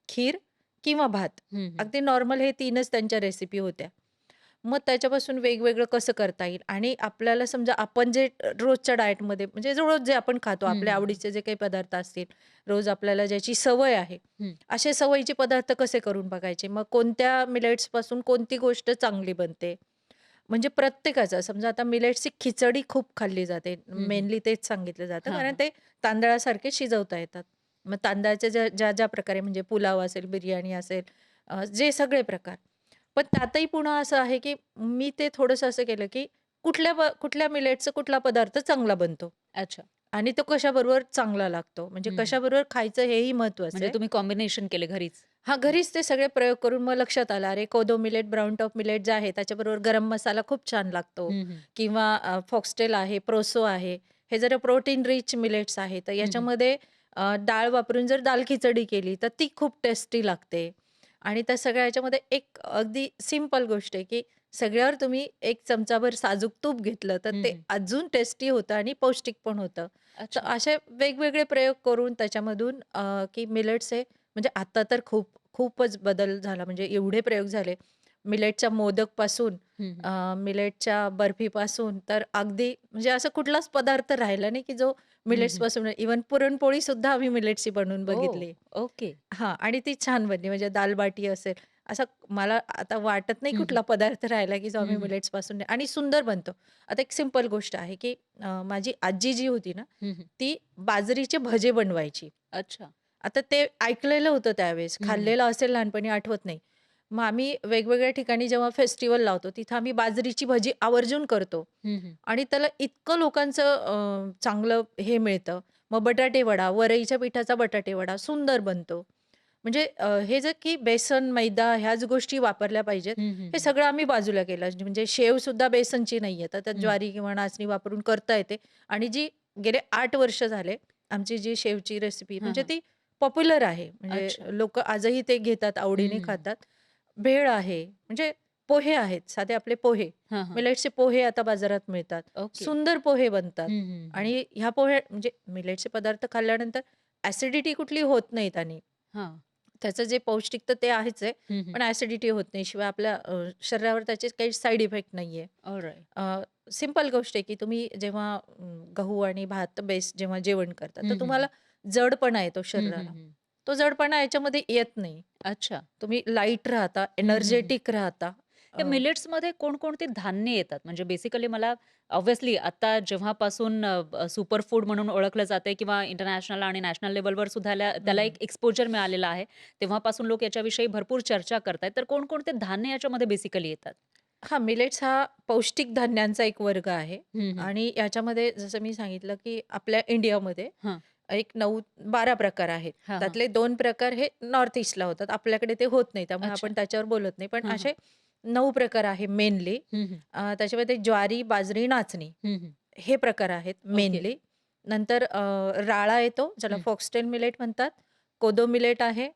[SPEAKER 1] खीर किंवा भात.
[SPEAKER 2] हं, हं.
[SPEAKER 1] अगदी नॉर्मल हे 3च त्यांच्या रेसिपी होत्या. मग त्याच्यापासून वेगवेगळं कसं करता येईल आणि आपल्याला समजा आपण जे रोजच्या डाएटमध्ये म्हणजे रोज जे आपण खातो,
[SPEAKER 2] हं,
[SPEAKER 1] आपल्या
[SPEAKER 2] हं, हं.
[SPEAKER 1] आवडीचे जे काही पदार्थ असतील, रोज आपल्याला ज्याची सवय आहे,
[SPEAKER 2] हं.
[SPEAKER 1] असे सवयीचे पदार्थ कसे करून बघायचे? मग कोणत्या मिलेट्सपासून कोणती गोष्ट चांगली बनते? म्हणजे प्रत्येकाचं समजा आता मिलेट्सची खिचडी खूप खाल्ली जाते.
[SPEAKER 2] हं, हं.
[SPEAKER 1] मेनली तेच सांगितलं जातं
[SPEAKER 2] हां,
[SPEAKER 1] कारण
[SPEAKER 2] हां.
[SPEAKER 1] ते तांदळासारखे शिजवता येतात. मग तांदळाच्या ज्या प्रकारे म्हणजे पुलाव असेल, बिर्याणी असेल, जे सगळे प्रकार. पण त्यातही पुन्हा असं आहे, की मी ते थोडंसं असं केलं, की कुठल्या मिलेटचा कुठला पदार्थ चांगला बनतो
[SPEAKER 2] अच्छा.
[SPEAKER 1] आणि तो कशाबरोबर चांगला लागतो. म्हणजे
[SPEAKER 2] हं, हं.
[SPEAKER 1] कशाबरोबर खायचं हेही महत्त्वाचं
[SPEAKER 2] म्हणजे
[SPEAKER 1] आहे.
[SPEAKER 2] तुम्ही कॉम्बिनेशन केले घरीच.
[SPEAKER 1] हां,
[SPEAKER 2] हं.
[SPEAKER 1] घरीच ते सगळे प्रयोग करून मग लक्षात आलं, अरे कोदो मिलेट, ब्राउन टॉप मिलेट जे आहे त्याच्याबरोबर गरम मसाला खूप छान लागतो
[SPEAKER 2] हं, हं.
[SPEAKER 1] किंवा फॉक्सटेल आहे, प्रोसो आहे. हे जर प्रोटीन रिच मिलेट्स आहे, तर
[SPEAKER 2] हं, हं.
[SPEAKER 1] याच्यामध्ये डाळ वापरून जर दाल खिचडी केली, तर ती खूप टेस्टी लागते. आणि त्या सगळ्या ह्याच्यामध्ये एक अगदी सिंपल गोष्ट आहे, की सगळ्यावर तुम्ही एक चमचाभर साजूक तूप घेतलं, तर
[SPEAKER 2] हं,
[SPEAKER 1] ते
[SPEAKER 2] हं.
[SPEAKER 1] अजून टेस्टी होतं आणि पौष्टिक पण होतं. तर
[SPEAKER 2] अच्छा.
[SPEAKER 1] असे वेगवेगळे प्रयोग करून त्याच्यामधून की मिलेट्स हे म्हणजे आता तर खूपच बदल झाला. म्हणजे एवढे प्रयोग झाले. मिलेटच्या मोदकपासून
[SPEAKER 2] हं, हं.
[SPEAKER 1] मिलेटच्या बर्फीपासून तर अगदी म्हणजे असा कुठलाच पदार्थ राहिला नाही, की जो
[SPEAKER 2] हं, हं.
[SPEAKER 1] मिलेट्सपासून इव्हन पुरणपोळीसुद्धा आम्ही मिलेटची बनवून
[SPEAKER 2] ओह!
[SPEAKER 1] बघितली.
[SPEAKER 2] ओके.
[SPEAKER 1] हां आणि ती छान बनली. म्हणजे दाल-बाटी असेल, असा मला आता वाटत नाही
[SPEAKER 2] हं, हं.
[SPEAKER 1] कुठला पदार्थ राहिला, की जो आम्ही
[SPEAKER 2] हं, हं.
[SPEAKER 1] मिलेट्सपासून आणि सुंदर बनतो. आता एक सिंपल गोष्ट आहे, की माझी आजी जी होती ना,
[SPEAKER 2] हं, हं.
[SPEAKER 1] ती बाजरीचे भजे बनवायची.
[SPEAKER 2] अच्छा.
[SPEAKER 1] आता ते ऐकलेलं होतं त्यावेळेस,
[SPEAKER 2] हं, हं.
[SPEAKER 1] खाल्लेलं असेल लहानपणी आठवत नाही. मग आम्ही वेगवेगळ्या ठिकाणी जेव्हा फेस्टिव्हल लावतो, तिथं आम्ही बाजरीची भजी आवर्जून करतो
[SPEAKER 2] हं, हं.
[SPEAKER 1] आणि त्याला इतकं लोकांचं चांगलं हे मिळतं. मग बटाटे वडा, वरईच्या पिठाचा बटाटे वडा सुंदर बनतो. म्हणजे हे जे की बेसन, मैदा ह्याच गोष्टी वापरल्या पाहिजेत,
[SPEAKER 2] हं, हं,
[SPEAKER 1] हे
[SPEAKER 2] हं.
[SPEAKER 1] सगळं आम्ही बाजूला केलं. म्हणजे शेवसुद्धा बेसनची नाहीये, तर त्यात
[SPEAKER 2] हं.
[SPEAKER 1] ज्वारी किंवा नाचणी वापरून करता येते आणि जी गेले 8 वर्ष झाले, आमची जी शेवची रेसिपी
[SPEAKER 2] हां,
[SPEAKER 1] म्हणजे
[SPEAKER 2] हां.
[SPEAKER 1] ती पॉप्युलर आहे. म्हणजे
[SPEAKER 2] अच्छा.
[SPEAKER 1] लोकं आजही ते घेतात,
[SPEAKER 2] हं,
[SPEAKER 1] आवडीने
[SPEAKER 2] हं, हं.
[SPEAKER 1] खातात. भेळ आहे, म्हणजे पोहे आहेत, साधे आपले पोहे.
[SPEAKER 2] हां, हां.
[SPEAKER 1] मिलेट्सचे पोहे आता बाजारात मिळतात.
[SPEAKER 2] ओके.
[SPEAKER 1] सुंदर पोहे बनतात
[SPEAKER 2] हं, हं, हं.
[SPEAKER 1] आणि ह्या पोहे म्हणजे मिलेट्सचे पदार्थ खाल्ल्यानंतर ॲसिडिटी कुठली होत नाही त्यानी.
[SPEAKER 2] हां.
[SPEAKER 1] त्याचं जे पौष्टिक तर ते आहेच आहे,
[SPEAKER 2] हं, हं.
[SPEAKER 1] पण ॲसिडिटी होत नाही. शिवाय आपल्या शरीरावर त्याचे काही साइड इफेक्ट नाहीये.
[SPEAKER 2] ऑलराइट.
[SPEAKER 1] सिंपल गोष्ट आहे, की तुम्ही जेव्हा गहू आणि भात बेस जेव्हा जेवण करता, तर
[SPEAKER 2] हं, हं,
[SPEAKER 1] तुम्हाला
[SPEAKER 2] हं.
[SPEAKER 1] जडपणा येतो
[SPEAKER 2] हं, हं,
[SPEAKER 1] शरीराला.
[SPEAKER 2] हं.
[SPEAKER 1] तो जडपणा याच्यामध्ये येत नाही.
[SPEAKER 2] अच्छा.
[SPEAKER 1] तुम्ही लाईट राहता,
[SPEAKER 2] हं, हं, हं.
[SPEAKER 1] एनर्जेटिक राहता.
[SPEAKER 2] या मिलेट्समध्ये कोणकोणती धान्य येतात? म्हणजे बेसिकली मला ऑब्व्हियसली आता जेव्हापासून सुपर फूड म्हणून ओळखलं जातंय किंवा इंटरनॅशनल आणि नॅशनल लेव्हलवर सुद्धा त्याला
[SPEAKER 1] हं.
[SPEAKER 2] एक एक्सपोजर मिळालेलं आहे. तेव्हापासून लोक याच्याविषयी भरपूर चर्चा करतायत. तर कोणकोणते धान्य याच्यामध्ये बेसिकली येतात?
[SPEAKER 1] हां, मिलेट्स हा पौष्टिक धान्यांचा एक वर्ग आहे
[SPEAKER 2] हं, हं.
[SPEAKER 1] आणि याच्यामध्ये जसं मी सांगितलं, की आपल्या इंडियामध्ये
[SPEAKER 2] हां.
[SPEAKER 1] एक 9-12 प्रकार आहेत.
[SPEAKER 2] हां, हां.
[SPEAKER 1] त्यातले 2 प्रकार हे नॉर्थ ईस्टला होतात. आपल्याकडे ते होत नाही. त्यामुळे
[SPEAKER 2] अच्छा.
[SPEAKER 1] आपण त्याच्यावर बोलत नाही. पण
[SPEAKER 2] हां, हां.
[SPEAKER 1] असे 9 प्रकार आहे मेनली.
[SPEAKER 2] हं, हं.
[SPEAKER 1] त्याच्यामध्ये ज्वारी, बाजरी, नाचणी
[SPEAKER 2] हं, हं.
[SPEAKER 1] हे प्रकार आहेत
[SPEAKER 2] ओके.
[SPEAKER 1] मेनली. नंतर राळा येतो, ज्याला
[SPEAKER 2] हं.
[SPEAKER 1] फॉक्सटेल मिलेट म्हणतात. कोदो मिलेट आहे.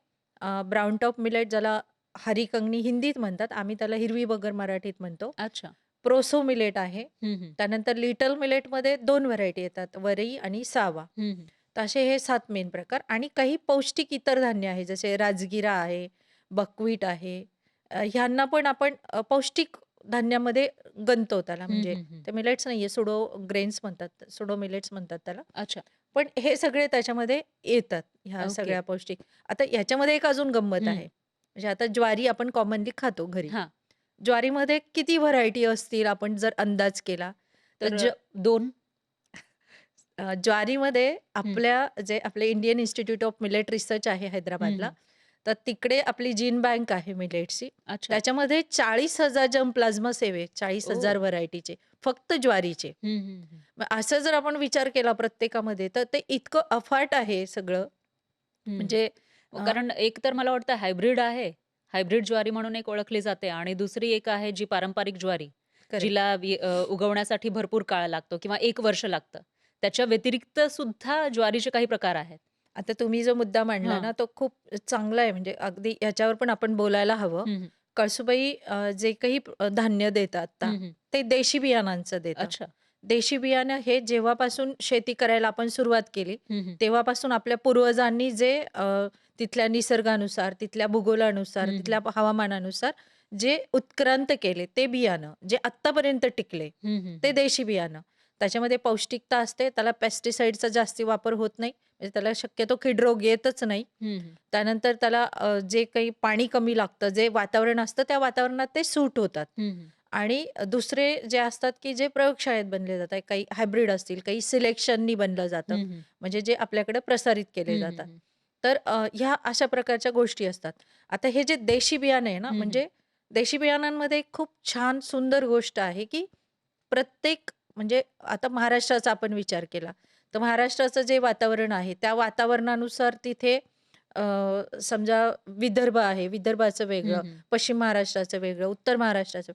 [SPEAKER 1] ब्राउन टॉप मिलेट ज्याला हरी कंगणी हिंदीत म्हणतात. आम्ही त्याला हिरवी बगर मराठीत म्हणतो.
[SPEAKER 2] अच्छा.
[SPEAKER 1] प्रोसो मिलेट आहे.
[SPEAKER 2] हं, हं.
[SPEAKER 1] त्यानंतर लिटल मिलेटमध्ये 2 व्हरायटी येतात, वरई आणि सावा.
[SPEAKER 2] हं, हं.
[SPEAKER 1] तर असे हे 7 मेन प्रकार आणि काही पौष्टिक इतर धान्य आहे, जसे राजगिरा आहे, बकव्हीट आहे. ह्यांना पण आपण पौष्टिक धान्यामध्ये गणतो त्याला
[SPEAKER 2] हं,
[SPEAKER 1] म्हणजे
[SPEAKER 2] हं, हं.
[SPEAKER 1] ते मिलेट्स नाहीये, सुडो ग्रेन्स म्हणतात, सुडो मिलेट्स म्हणतात त्याला.
[SPEAKER 2] अच्छा.
[SPEAKER 1] पण हे सगळे त्याच्यामध्ये येतात, ह्या
[SPEAKER 2] ओके.
[SPEAKER 1] सगळ्या पौष्टिक. आता ह्याच्यामध्ये एक अजून गंमत आहे.
[SPEAKER 2] हं.
[SPEAKER 1] म्हणजे आता ज्वारी आपण कॉमनली खातो घरी.
[SPEAKER 2] हां.
[SPEAKER 1] ज्वारीमध्ये किती व्हरायटी असतील आपण जर अंदाज केला तर
[SPEAKER 2] तर 2
[SPEAKER 1] ज्वारीमध्ये
[SPEAKER 2] हं,
[SPEAKER 1] जे आपले Indian institute of millet research आहे
[SPEAKER 2] हं,
[SPEAKER 1] हैदराबादला,
[SPEAKER 2] हं.
[SPEAKER 1] तर तिकडे आपली जीन बँक आहे मिलेट्सची.
[SPEAKER 2] अच्छा.
[SPEAKER 1] त्याच्यामध्ये 40,000 जर्म प्लाझ्मा सेव आहे.
[SPEAKER 2] ओह!
[SPEAKER 1] 40,000 व्हरायटीचे, फक्त ज्वारीचे.
[SPEAKER 2] हं, हं, हं.
[SPEAKER 1] मग असं जर आपण विचार केला प्रत्येकामध्ये, तर ते इतकं अफाट आहे सगळं.
[SPEAKER 2] हं.
[SPEAKER 1] म्हणजे अ,
[SPEAKER 2] कारण एक तर मला वाटतं हायब्रिड आहे. हायब्रिड ज्वारी म्हणून एक ओळखली जाते आणि दुसरी एक आहे जी पारंपरिक ज्वारी,
[SPEAKER 1] करेक्ट.
[SPEAKER 2] जिला उगवण्यासाठी भरपूर काळ लागतो किंवा 1 वर्ष लागतं. त्याच्या व्यतिरिक्त सुद्धा ज्वारीचे काही प्रकार आहेत.
[SPEAKER 1] आता तुम्ही जो मुद्दा मांडला
[SPEAKER 2] हां.
[SPEAKER 1] ना, तो खूप चांगला आहे. म्हणजे अगदी याच्यावर पण आपण बोलायला हवं.
[SPEAKER 2] हं, हं.
[SPEAKER 1] कळसुबाई जे काही धान्य देतात आता,
[SPEAKER 2] हं, हं.
[SPEAKER 1] ते देशी बियाणांचं देतं.
[SPEAKER 2] अच्छा.
[SPEAKER 1] देशी बियाणं हे जेव्हापासून शेती करायला आपण सुरुवात केली,
[SPEAKER 2] हं, हं.
[SPEAKER 1] तेव्हापासून आपल्या पूर्वजांनी जे तिथल्या निसर्गानुसार, तिथल्या भूगोलानुसार,
[SPEAKER 2] हं, हं.
[SPEAKER 1] तिथल्या हवामानानुसार जे उत्क्रांत केले, ते बियाणं जे आत्तापर्यंत टिकले,
[SPEAKER 2] हं, हं,
[SPEAKER 1] ते
[SPEAKER 2] हं.
[SPEAKER 1] देशी बियाणं. त्याच्यामध्ये पौष्टिकता असते. त्याला पेस्टिसाइडचा जास्ती वापर होत नाही. म्हणजे त्याला शक्यतो कीड रोग येतच नाही.
[SPEAKER 2] हं, हं.
[SPEAKER 1] त्यानंतर त्याला जे काही पाणी कमी लागतं, जे वातावरण असतं, त्या वातावरणात ते सूट होतात.
[SPEAKER 2] हं, हं.
[SPEAKER 1] आणि दुसरे जे असतात, की जे प्रयोगशाळेत बनले जातात. काही हायब्रिड असतील, काही सिलेक्शननी बनलं जातं.
[SPEAKER 2] हं, हं.
[SPEAKER 1] म्हणजे जे आपल्याकडे प्रसारित केले
[SPEAKER 2] हं, हं,
[SPEAKER 1] जातात.
[SPEAKER 2] हं.
[SPEAKER 1] तर ह्या अशा प्रकारच्या गोष्टी असतात. आता हे जे देशी बियाणं आहे ना,
[SPEAKER 2] हं, हं.
[SPEAKER 1] म्हणजे देशी बियाणांमध्ये एक खूप छान सुंदर गोष्ट आहे, की प्रत्येक म्हणजे आता महाराष्ट्राचा आपण विचार केला, तर महाराष्ट्राचं जे वातावरण आहे, त्या वातावरणानुसार तिथे अ, समजा विदर्भ आहे, विदर्भाचं
[SPEAKER 2] हं,
[SPEAKER 1] वेगळं,
[SPEAKER 2] हं.
[SPEAKER 1] पश्चिम महाराष्ट्राचं वेगळं, उत्तर महाराष्ट्राचं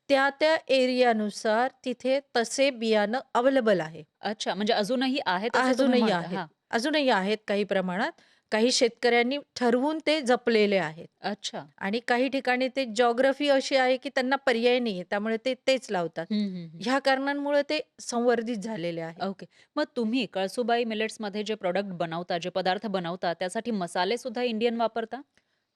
[SPEAKER 1] त्या एरियानुसार तिथे तसे बियाणं अवेलेबल आहे.
[SPEAKER 2] अच्छा, म्हणजे अजूनही आहेत असं तुम्ही
[SPEAKER 1] अजूनही
[SPEAKER 2] म्हणता?
[SPEAKER 1] आहेत.
[SPEAKER 2] हां.
[SPEAKER 1] अजूनही आहेत काही प्रमाणात. काही शेतकऱ्यांनी ठरवून ते जपलेले आहेत.
[SPEAKER 2] अच्छा.
[SPEAKER 1] आणि काही ठिकाणी ते जिओग्राफी अशी आहे, की त्यांना पर्याय नाहीये. त्यामुळे ते तेच लावतात.
[SPEAKER 2] हं, हं, हं.
[SPEAKER 1] ह्या कारणांमुळे ते संवर्धित झालेले आहेत.
[SPEAKER 2] ओके. मग तुम्ही कळसुबाई मिलेट्समध्ये जे प्रॉडक्ट बनवता, जे पदार्थ बनवता, त्यासाठी मसाले सुद्धा इंडियन वापरता?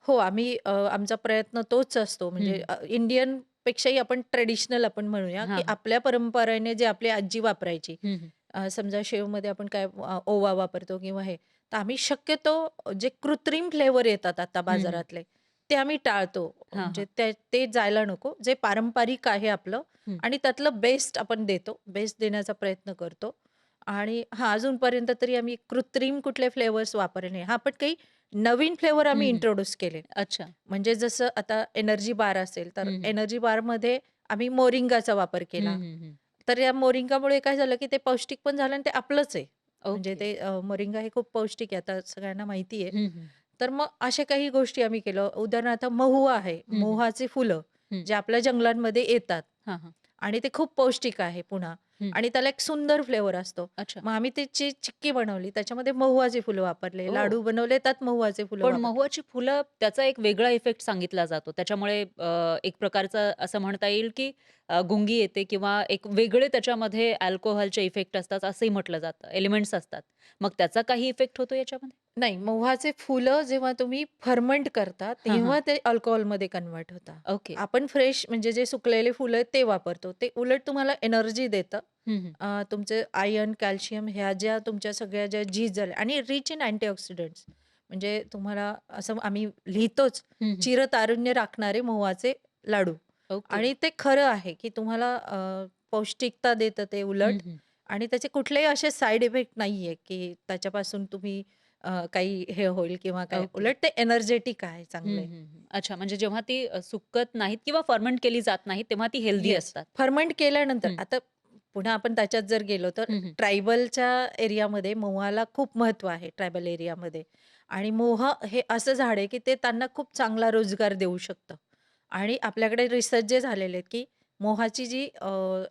[SPEAKER 1] हो, आम्ही आमचा प्रयत्न तोच असतो.
[SPEAKER 2] हं,
[SPEAKER 1] म्हणजे
[SPEAKER 2] हं.
[SPEAKER 1] इंडियन पेक्षाही आपण ट्रेडिशनल आपण म्हणूया, की
[SPEAKER 2] हां, हां.
[SPEAKER 1] आपल्या परंपरेने जे आपली आजी वापरायची.
[SPEAKER 2] हं, हं.
[SPEAKER 1] समजा शेवमध्ये आपण काय ओवा वापरतो किंवा हे. तर आम्ही शक्यतो जे कृत्रिम फ्लेवर येतात आता
[SPEAKER 2] हं, हं.
[SPEAKER 1] बाजारातले, ते आम्ही टाळतो.
[SPEAKER 2] हां,
[SPEAKER 1] म्हणजे
[SPEAKER 2] हां.
[SPEAKER 1] ते जायला नको. जे पारंपरिक आहे आपलं
[SPEAKER 2] हं.
[SPEAKER 1] आणि त्यातलं बेस्ट आपण देतो. बेस्ट देण्याचा प्रयत्न करतो. आणि हां, अजूनपर्यंत तरी आम्ही कृत्रिम कुठले फ्लेवर्स वापरले नाही. हां, पण काही नवीन फ्लेवर आम्ही
[SPEAKER 2] हं, हं.
[SPEAKER 1] इंट्रोड्यूस केले.
[SPEAKER 2] अच्छा.
[SPEAKER 1] म्हणजे जसं आता एनर्जी बार असेल, तर
[SPEAKER 2] हं, हं.
[SPEAKER 1] एनर्जी बारमध्ये आम्ही मोरिंगाचा वापर केला.
[SPEAKER 2] हं, हं, हं.
[SPEAKER 1] तर या मोरिंगामुळे काय झालं, की ते पौष्टिक पण झालं आणि ते आपलंच आहे. म्हणजे
[SPEAKER 2] ओके.
[SPEAKER 1] ते मोरिंगा हे खूप पौष्टिक आहे, आता सगळ्यांना माहिती आहे.
[SPEAKER 2] हं, हं.
[SPEAKER 1] तर मग अशा काही गोष्टी आम्ही केलं. उदाहरणार्थ महुआ आहे,
[SPEAKER 2] हं, हं.
[SPEAKER 1] मोहाची फुलं
[SPEAKER 2] हं.
[SPEAKER 1] जे आपल्या जंगलांमध्ये येतात.
[SPEAKER 2] हां, हां.
[SPEAKER 1] आणि ते खूप पौष्टिक आहे पुन्हा
[SPEAKER 2] हं.
[SPEAKER 1] आणि त्याला एक सुंदर फ्लेवर असतो.
[SPEAKER 2] अच्छा.
[SPEAKER 1] मग आम्ही त्याची चिक्की बनवली. त्याच्यामध्ये महुआची फुलं वापरले.
[SPEAKER 2] ओह!
[SPEAKER 1] लाडू बनवले त्यात महुआची फुलं
[SPEAKER 2] पण
[SPEAKER 1] वापरली.
[SPEAKER 2] महुआची फुलं त्याचा एक वेगळा इफेक्ट सांगितला जातो. त्याच्यामुळे एक प्रकारचं असं म्हणता येईल, की गुंगी येते किंवा एक वेगळे त्याच्यामध्ये अल्कोहलचे इफेक्ट असतात असंही म्हटलं जातं. एलिमेंट्स असतात. मग त्याचा काही इफेक्ट होतो याच्यामध्ये?
[SPEAKER 1] नाही, महुआचे फुलं जेव्हा तुम्ही फर्मेंट करता,
[SPEAKER 2] हां, हां.
[SPEAKER 1] तेव्हा ते अल्कोहलमध्ये कन्व्हर्ट होतात.
[SPEAKER 2] ओके.
[SPEAKER 1] आपण फ्रेश म्हणजे जे सुकलेले फुलं आहेत ते वापरतो. ते उलट तुम्हाला एनर्जी देतं.
[SPEAKER 2] हं, हं.
[SPEAKER 1] तुमचे आयर्न, कॅल्शियम ह्या ज्या तुमच्या सगळ्या ज्या झीज झाल्या आणि रिच इन अँटीऑक्सिडंट्स म्हणजे तुम्हाला असं आम्ही लिहितोच,
[SPEAKER 2] हं, हं.
[SPEAKER 1] चिरतारुण्य राखणारे महुआचे लाडू
[SPEAKER 2] ओके.
[SPEAKER 1] आणि ते खरं आहे, की तुम्हाला पौष्टिकता देतं ते
[SPEAKER 2] हं,
[SPEAKER 1] उलट
[SPEAKER 2] हं.
[SPEAKER 1] आणि त्याचे कुठलेही असे साइड इफेक्ट नाहीये, की त्याच्यापासून तुम्ही काही हे होईल किंवा काय.
[SPEAKER 2] ओके.
[SPEAKER 1] उलट ते एनर्जेटिक आहे,
[SPEAKER 2] हं,
[SPEAKER 1] चांगले.
[SPEAKER 2] हं, हं. अच्छा, म्हणजे जेव्हा ती सुकत नाहीत किंवा फर्मेंट केली जात नाहीत, तेव्हा ती हेल्दी
[SPEAKER 1] येस.
[SPEAKER 2] असतात.
[SPEAKER 1] फर्मेंट केल्यानंतर
[SPEAKER 2] हं.
[SPEAKER 1] आता पुन्हा आपण त्याच्यात जर गेलो तर
[SPEAKER 2] हं, हं.
[SPEAKER 1] ट्रायबलच्या एरियामध्ये मोहाला खूप महत्त्व आहे ट्रायबल एरियामध्ये आणि मोह हे असं झाड आहे, की ते त्यांना खूप चांगला रोजगार देऊ शकतं आणि आपल्याकडे रिसर्च जे झालेले आहेत, की मोहाची जी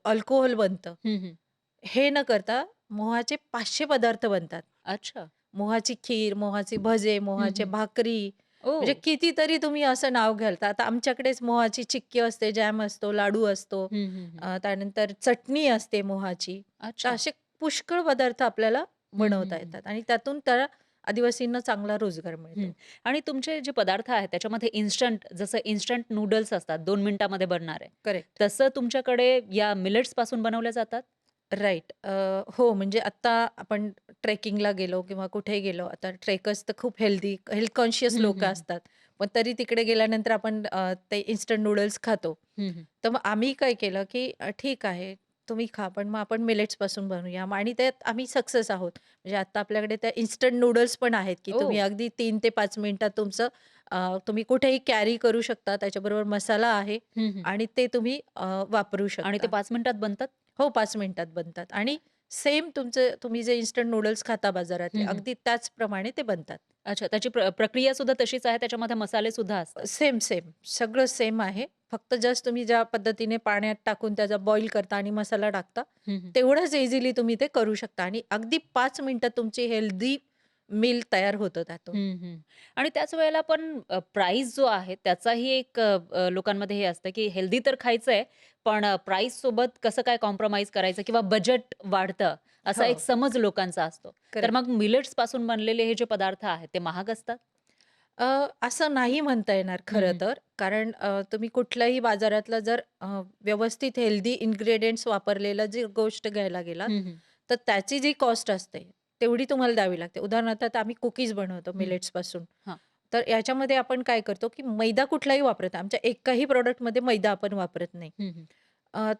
[SPEAKER 1] अल्कोहोल बनतं,
[SPEAKER 2] हं, हं.
[SPEAKER 1] हे न करता मोहाचे 500 पदार्थ बनतात.
[SPEAKER 2] अच्छा.
[SPEAKER 1] मोहाची खीर, मोहाचे भजे,
[SPEAKER 2] हं,
[SPEAKER 1] मोहाचे
[SPEAKER 2] हं.
[SPEAKER 1] भाकरी,
[SPEAKER 2] ओह!
[SPEAKER 1] म्हणजे कितीतरी तुम्ही असं नाव घ्याल. तर आता आमच्याकडेच मोहाची चिक्की असते, जॅम असतो, लाडू असतो.
[SPEAKER 2] हं, हं, हं.
[SPEAKER 1] त्यानंतर चटणी असते मोहाची. तर
[SPEAKER 2] अच्छा.
[SPEAKER 1] असे पुष्कळ पदार्थ आपल्याला
[SPEAKER 2] हं, हं,
[SPEAKER 1] बनवता
[SPEAKER 2] हं.
[SPEAKER 1] येतात आणि त्यातून त्या आदिवासींना चांगला रोजगार
[SPEAKER 2] हं.
[SPEAKER 1] मिळतो.
[SPEAKER 2] आणि तुमचे जे पदार्थ आहेत त्याच्यामध्ये इन्स्टंट जसं इन्स्टंट नूडल्स असतात 2 मिनिटामध्ये बनणारे.
[SPEAKER 1] करेक्ट.
[SPEAKER 2] तसं तुमच्याकडे या मिलेट्सपासून बनवल्या जातात?
[SPEAKER 1] राइट. हो, म्हणजे आत्ता आपण ट्रेकिंगला गेलो किंवा कुठे गेलो, आता ट्रेकर्स तर खूप हेल्थ कॉन्शियस
[SPEAKER 2] हं,
[SPEAKER 1] लोकं
[SPEAKER 2] हं, हं.
[SPEAKER 1] असतात. पण तरी तिकडे गेल्यानंतर आपण ते इन्स्टंट नूडल्स खातो.
[SPEAKER 2] हं, हं.
[SPEAKER 1] तर मग आम्ही काय केलं, की ठीक आहे, तुम्ही खा, पण मग आपण मिलेट्सपासून बनवूया. आणि त्यात आम्ही सक्सेस आहोत. म्हणजे आता आपल्याकडे त्या इन्स्टंट नूडल्स पण आहेत, की
[SPEAKER 2] ओह!
[SPEAKER 1] तुम्ही अगदी 3 ते 5 मिनिटात तुमचं तुम्ही कुठेही कॅरी करू शकता. त्याच्याबरोबर मसाला आहे
[SPEAKER 2] हं, हं.
[SPEAKER 1] आणि ते तुम्ही वापरू
[SPEAKER 2] आणि ते
[SPEAKER 1] शकता.
[SPEAKER 2] 5 मिनिटात बनतात?
[SPEAKER 1] हो, 5 मिनिटात बनतात आणि सेम तुमचं तुम्ही जे इन्स्टंट नूडल्स खाता बाजारातले,
[SPEAKER 2] हं, हं.
[SPEAKER 1] अगदी त्याचप्रमाणे ते बनतात.
[SPEAKER 2] अच्छा, त्याची प्रक्रिया सुद्धा तशीच आहे, त्याच्यामध्ये मसाले सुद्धा असतात.
[SPEAKER 1] Same, same. सगळं सेम आहे. फक्त जस्ट तुम्ही ज्या पद्धतीने पाण्यात टाकून त्याचा बॉईल करता आणि मसाला टाकता,
[SPEAKER 2] हं, हं.
[SPEAKER 1] तेवढंच इझिली तुम्ही ते करू शकता आणि अगदी 5 मिनिटात तुमची हेल्दी मील तयार होतं त्यातून.
[SPEAKER 2] हं, हं. आणि त्याच वेळेला पण प्राईस जो आहे त्याचाही एक लोकांमध्ये हे असतं, की हेल्दी तर खायचंय, पण प्राईस सोबत कसं काय कॉम्प्रोमाईज करायचं किंवा बजेट वाढतं, असा
[SPEAKER 1] हो,
[SPEAKER 2] एक समज लोकांचा असतो. तर
[SPEAKER 1] करेक्ट.
[SPEAKER 2] मग मिलेट्सपासून बनलेले हे जे पदार्थ आहेत, ते महाग असतात?
[SPEAKER 1] असं नाही म्हणता येणार
[SPEAKER 2] हं,
[SPEAKER 1] खरं
[SPEAKER 2] हं.
[SPEAKER 1] तर. कारण तुम्ही कुठल्याही बाजारातला जर व्यवस्थित हेल्दी इन्ग्रीडियंट्स वापरलेलं जी गोष्ट घ्यायला गेलात,
[SPEAKER 2] हं, हं.
[SPEAKER 1] तर त्याची जी कॉस्ट असते, तेवढी तुम्हाला द्यावी लागते. उदाहरणार्थ आता आम्ही कुकीज बनवतो
[SPEAKER 2] हं.
[SPEAKER 1] मिलेट्सपासून.
[SPEAKER 2] हां.
[SPEAKER 1] तर याच्यामध्ये आपण काय करतो, की मैदा कुठलाही वापरत नाही. आमच्या एकाही प्रॉडक्टमध्ये मैदा आपण वापरत नाही.
[SPEAKER 2] हं, हं.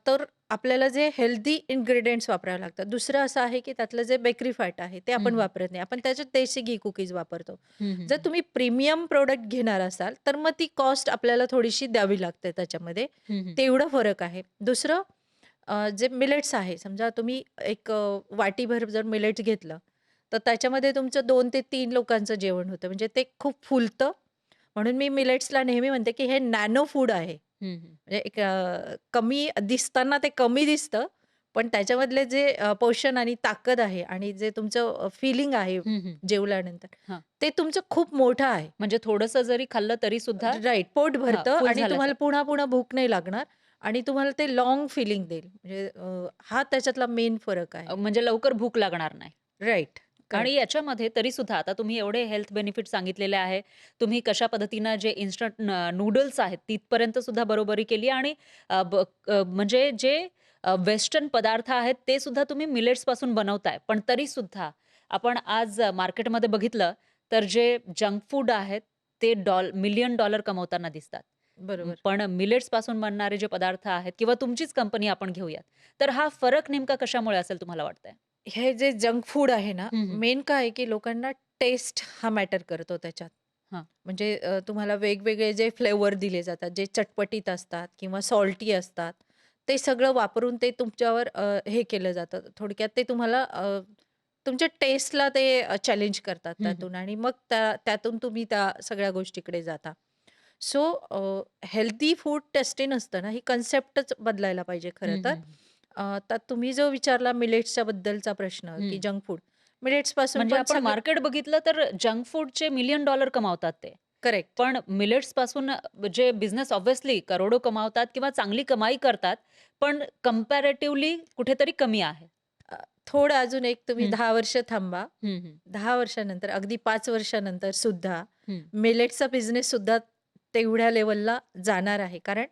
[SPEAKER 1] तर आपल्याला जे हेल्दी इन्ग्रीडियंट्स वापरावे लागतात. दुसरं असं आहे, की त्यातलं जे बेकरी फॅट आहे, ते
[SPEAKER 2] हं,
[SPEAKER 1] आपण
[SPEAKER 2] हं.
[SPEAKER 1] वापरत नाही. आपण त्याच्यात देशी घी कुकीज वापरतो.
[SPEAKER 2] हं, हं,
[SPEAKER 1] जर
[SPEAKER 2] हं.
[SPEAKER 1] तुम्ही प्रीमियम प्रॉडक्ट घेणार असाल, तर मग ती कॉस्ट आपल्याला थोडीशी द्यावी लागते त्याच्यामध्ये.
[SPEAKER 2] हं, हं.
[SPEAKER 1] तेवढं फरक आहे. दुसरं जे मिलेट्स आहे, समजा तुम्ही एक वाटीभर जर मिलेट्स घेतलं, तर त्याच्यामध्ये तुमचं 2 ते 3 लोकांचं जेवण होतं. म्हणजे ते खूप फुलतं. म्हणून मी मिलेट्सला नेहमी म्हणते, की हे नॅनो फूड आहे.
[SPEAKER 2] हं, हं.
[SPEAKER 1] म्हणजे एक कमी दिसताना ते कमी दिसतं, पण त्याच्यामधले जे पोषण आणि ताकद आहे आणि जे तुमचं फीलिंग आहे
[SPEAKER 2] हं, हं.
[SPEAKER 1] जेवल्यानंतर,
[SPEAKER 2] हां.
[SPEAKER 1] ते तुमचं खूप मोठं आहे.
[SPEAKER 2] म्हणजे थोडंसं जरी खाल्लं तरी सुद्धा
[SPEAKER 1] राइट. पोट
[SPEAKER 2] हां,
[SPEAKER 1] भरतं
[SPEAKER 2] फुल
[SPEAKER 1] आणि तुम्हाला
[SPEAKER 2] झाल्यासारखं.
[SPEAKER 1] पुन्हा-पुन्हा भूक नाही लागणार आणि तुम्हाला ते लाँग फीलिंग देईल. म्हणजे हा त्याच्यातला मेन फरक आहे.
[SPEAKER 2] म्हणजे लवकर भूक लागणार नाही.
[SPEAKER 1] राइट.
[SPEAKER 2] आणि
[SPEAKER 1] करेक्ट.
[SPEAKER 2] याच्यामध्ये तरी सुद्धा आता तुम्ही एवढे हेल्थ बेनिफिट सांगितलेले आहे. तुम्ही कशा पद्धतीनं जे इन्स्टंट नूडल्स आहेत तिथपर्यंत सुद्धा बरोबरी केली आणि म्हणजे जे वेस्टर्न पदार्थ आहेत ते सुद्धा तुम्ही मिलेट्सपासून बनवताय. पण तरी सुद्धा आपण आज मार्केटमध्ये बघितलं तर जे जंक फूड आहेत ते मिलियन डॉलर कमवताना दिसतात.
[SPEAKER 1] बरोबर.
[SPEAKER 2] पण मिलेट्सपासून बनणारे जे पदार्थ आहेत किंवा तुमचीच कंपनी आपण घेऊयात. तर हा फरक नेमका कशामुळे असेल तुम्हाला वाटतंय?
[SPEAKER 1] हे जे जंक फूड आहे ना,
[SPEAKER 2] हं, हं.
[SPEAKER 1] मेन काय आहे, की लोकांना टेस्ट हा मॅटर करतो त्याच्यात.
[SPEAKER 2] हां.
[SPEAKER 1] म्हणजे तुम्हाला वेगवेगळे जे फ्लेवर दिले जातात, जे चटपटीत असतात किंवा सॉल्टी असतात, ते सगळं वापरून ते तुमच्यावर हे केलं जातं. थोडक्यात ते तुम्हाला तुमच्या टेस्टला ते चॅलेंज करतात
[SPEAKER 2] हं, हं.
[SPEAKER 1] त्यातून आणि मग त्यातून तुम्ही त्या सगळ्या गोष्टीकडे जाता. सो हेल्दी फूड टेस्टी नसतं ना, ही कन्सेप्टच बदलायला पाहिजे खरं
[SPEAKER 2] हं,
[SPEAKER 1] तर.
[SPEAKER 2] हं,
[SPEAKER 1] तर तुम्ही जो विचारला मिलेट्सच्या बद्दलचा प्रश्न, की
[SPEAKER 2] हं.
[SPEAKER 1] Junk food. मिलेट्सपासून
[SPEAKER 2] म्हणजे
[SPEAKER 1] पण
[SPEAKER 2] आपण
[SPEAKER 1] सगळं
[SPEAKER 2] मार्केट बघितलं तर जंक फूडचे मिलियन डॉलर कमावतात ते.
[SPEAKER 1] करेक्ट.
[SPEAKER 2] पण मिलेट्सपासून जे बिझनेस ऑब्व्हियसली करोडो कमावतात किंवा चांगली कमाई करतात, पण कंपॅरेटिव्हली कुठेतरी कमी आहे.
[SPEAKER 1] अ, थोडं अजून एक तुम्ही
[SPEAKER 2] हं.
[SPEAKER 1] 10 वर्ष थांबा.
[SPEAKER 2] हं, हं.
[SPEAKER 1] 10 वर्षानंतर, अगदी 5 वर्षानंतर सुद्धा
[SPEAKER 2] हं.
[SPEAKER 1] मिलेट्सचा बिझनेस सुद्धा तेवढ्या लेव्हलला जाणार आहे. कारण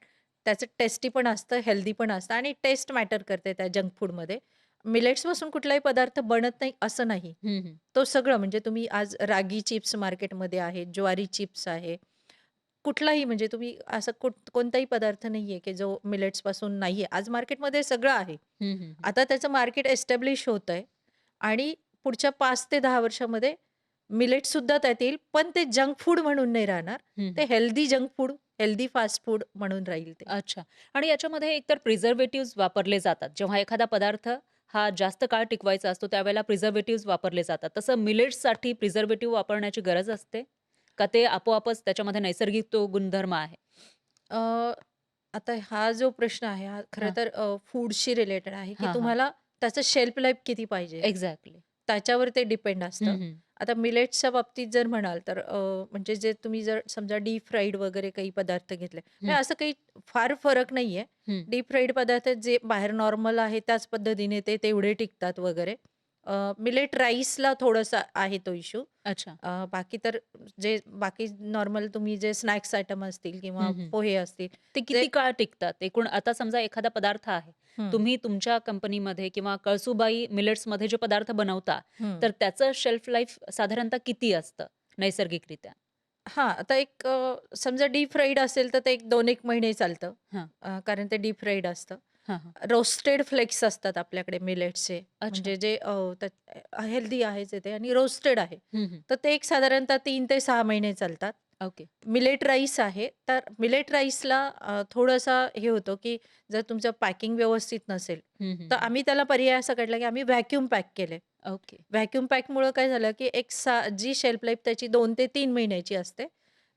[SPEAKER 1] त्याचं टेस्टी पण असतं, हेल्दी पण असतं आणि टेस्ट मॅटर करते त्या जंक फूडमध्ये. मिलेट्सपासून कुठलाही पदार्थ बनत नाही असं नाही.
[SPEAKER 2] हं, हं.
[SPEAKER 1] तो सगळं म्हणजे तुम्ही आज रागी चिप्स मार्केटमध्ये आहे, ज्वारी चिप्स आहे. कुठलाही म्हणजे तुम्ही असं कोणताही पदार्थ नाहीये, की जो मिलेट्सपासून नाहीये. आज मार्केटमध्ये सगळं आहे.
[SPEAKER 2] हं, हं, हं.
[SPEAKER 1] आता त्याचं मार्केट एस्टॅब्लिश होतंय आणि पुढच्या 5 ते 10 वर्षामध्ये मिलेट्ससुद्धा त्यात येईल. पण ते जंक फूड म्हणून नाही राहणार.
[SPEAKER 2] हं,
[SPEAKER 1] ते
[SPEAKER 2] हं.
[SPEAKER 1] Healthy junk food, healthy fast food म्हणून राहील ते.
[SPEAKER 2] अच्छा. आणि याच्यामध्ये एकतर प्रिझर्व्हेटिव्हज वापरले जातात. जेव्हा एखादा पदार्थ हा जास्त काळ टिकवायचा असतो, त्यावेळेला प्रिझर्व्हेटिव्हज वापरले जातात. तसं मिलेट्ससाठी प्रिझर्व्हेटिव्ह वापरण्याची गरज असते? का ते आपोआपच त्याच्यामध्ये नैसर्गिक तो गुणधर्म आहे?
[SPEAKER 1] अ, आता हा जो प्रश्न आहे, हा खरं
[SPEAKER 2] हां.
[SPEAKER 1] तर फूडशी रिलेटेड आहे, की
[SPEAKER 2] हां, हां.
[SPEAKER 1] तुम्हाला त्याचं शेल्फ लाईफ किती पाहिजे?
[SPEAKER 2] एक्झॅक्टली.
[SPEAKER 1] त्याच्यावर ते डिपेंड
[SPEAKER 2] हं,
[SPEAKER 1] असतं.
[SPEAKER 2] हं.
[SPEAKER 1] आता मिलेट्सच्या बाबतीत जर म्हणाल तर म्हणजे जे तुम्ही जर समजा डीप फ्राईड वगैरे काही पदार्थ घेतले,
[SPEAKER 2] हं,
[SPEAKER 1] म्हणजे असं काही फार फरक नाहीये.
[SPEAKER 2] हं.
[SPEAKER 1] डीप फ्राईड पदार्थ जे बाहेर नॉर्मल आहे त्याच पद्धतीने ते तेवढे टिकतात वगैरे. मिलेट राईसला थोडासा आहे तो इश्यू.
[SPEAKER 2] अच्छा.
[SPEAKER 1] बाकी तर जे बाकी नॉर्मल तुम्ही जे स्नॅक्स आयटम असतील किंवा
[SPEAKER 2] हं, हं.
[SPEAKER 1] पोहे असतील
[SPEAKER 2] ते
[SPEAKER 1] जे
[SPEAKER 2] किती काळ टिकतात? एकूण आता समजा एखादा पदार्थ आहे.
[SPEAKER 1] हं,
[SPEAKER 2] तुम्ही तुमच्या कंपनीमध्ये किंवा कळसुबाई मिलेट्समध्ये जे पदार्थ बनवता,
[SPEAKER 1] हं.
[SPEAKER 2] तर त्याचं शेल्फ लाईफ साधारणतः किती असतं नैसर्गिकरित्या?
[SPEAKER 1] हां, आता एक समजा डीप फ्राईड असेल तर ते एक 2-1 महिने चालतं.
[SPEAKER 2] हां.
[SPEAKER 1] कारण ते डीप फ्राईड असतं.
[SPEAKER 2] हां, हां.
[SPEAKER 1] रोस्टेड फ्लेक्स असतात आपल्याकडे मिलेट्सचे.
[SPEAKER 2] अच्छा.
[SPEAKER 1] म्हणजे जे हेल्दी आहेच आहे ते आणि रोस्टेड आहे.
[SPEAKER 2] हं, हं.
[SPEAKER 1] तर ते एक साधारणतः 3 ते 6 महिने चालतात.
[SPEAKER 2] ओके.
[SPEAKER 1] मिलेट राईस आहे, तर मिलेट राईसला थोडंसं हे होतं, की जर तुमचं पॅकिंग व्यवस्थित नसेल,
[SPEAKER 2] हं, हं,
[SPEAKER 1] तर
[SPEAKER 2] हं.
[SPEAKER 1] आम्ही त्याला पर्याय असा काढला, की आम्ही व्हॅक्यूम पॅक केले.
[SPEAKER 2] ओके.
[SPEAKER 1] व्हॅक्यूम पॅकमुळं काय झालं, की जी शेल्फ लाईफ त्याची 2 ते 3 महिन्याची असते,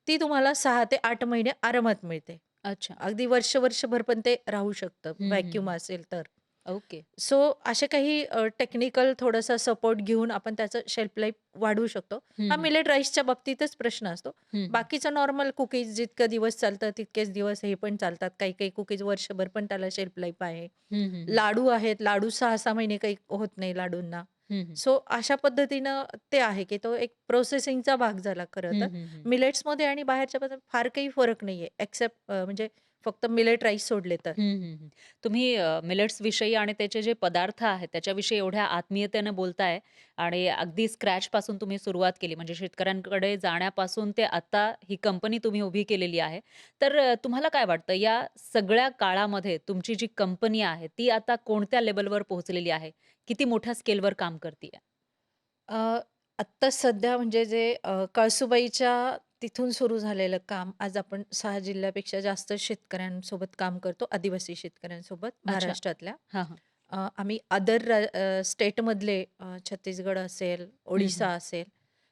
[SPEAKER 1] ती तुम्हाला 6 ते 8 महिने आरामात मिळते.
[SPEAKER 2] अच्छा.
[SPEAKER 1] अगदी वर्षभर पण ते राहू शकतं,
[SPEAKER 2] हं, हं,
[SPEAKER 1] व्हॅक्यूम
[SPEAKER 2] हं.
[SPEAKER 1] असेल तर.
[SPEAKER 2] ओके.
[SPEAKER 1] सो असे काही टेक्निकल थोडासा सपोर्ट घेऊन आपण त्याचं शेल्फ लाईफ वाढवू शकतो.
[SPEAKER 2] हं,
[SPEAKER 1] हा
[SPEAKER 2] हं.
[SPEAKER 1] मिलेट राईसच्या बाबतीतच प्रश्न असतो.
[SPEAKER 2] हं, हं.
[SPEAKER 1] बाकीचं नॉर्मल कुकीज जितके दिवस चालतं तितकेच दिवस हे पण चालतात. काही-काही कुकीज वर्षभर पण त्याला शेल्फ लाईफ आहे.
[SPEAKER 2] हं, हं, हं.
[SPEAKER 1] लाडू आहेत, लाडू 6-6 महिने काही होत नाही लाडूंना.
[SPEAKER 2] हं, हं.
[SPEAKER 1] सो अशा पद्धतीनं ते आहे, की तो एक प्रोसेसिंगचा भाग झाला खरं तर.
[SPEAKER 2] हं, हं, हं.
[SPEAKER 1] मिलेट्समध्ये आणि बाहेरच्या पद्धतीत फार काही फरक नाहीये. एक्सेप्ट म्हणजे फक्त मिलेट राईस सोडले तर.
[SPEAKER 2] हं, हं, हं. तुम्ही मिलेट्सविषयी आणि त्याचे जे पदार्थ आहेत, त्याच्याविषयी एवढ्या आत्मीयतेने बोलताय आणि अगदी स्क्रॅचपासून तुम्ही सुरुवात केली. म्हणजे शेतकऱ्यांकडे जाण्यापासून ते आता ही कंपनी तुम्ही उभी केलेली आहे. तर तुम्हाला काय वाटतं, या सगळ्या काळामध्ये तुमची जी कंपनी आहे, ती आता कोणत्या लेव्हलवर पोहोचलेली आहे? किती मोठ्या स्केलवर काम करतीये?
[SPEAKER 1] अ, आत्ता सध्या म्हणजे जे कळसुबाईच्या तिथून सुरू झालेलं काम आज आपण 6 जिल्ह्यापेक्षा जास्त शेतकऱ्यांसोबत काम करतो, आदिवासी शेतकऱ्यांसोबत
[SPEAKER 2] अच्छा.
[SPEAKER 1] महाराष्ट्रातल्या.
[SPEAKER 2] हां, हां.
[SPEAKER 1] आम्ही स्टेटमधले छत्तीसगड असेल,
[SPEAKER 2] हं,
[SPEAKER 1] ओडिसा
[SPEAKER 2] हं.
[SPEAKER 1] असेल,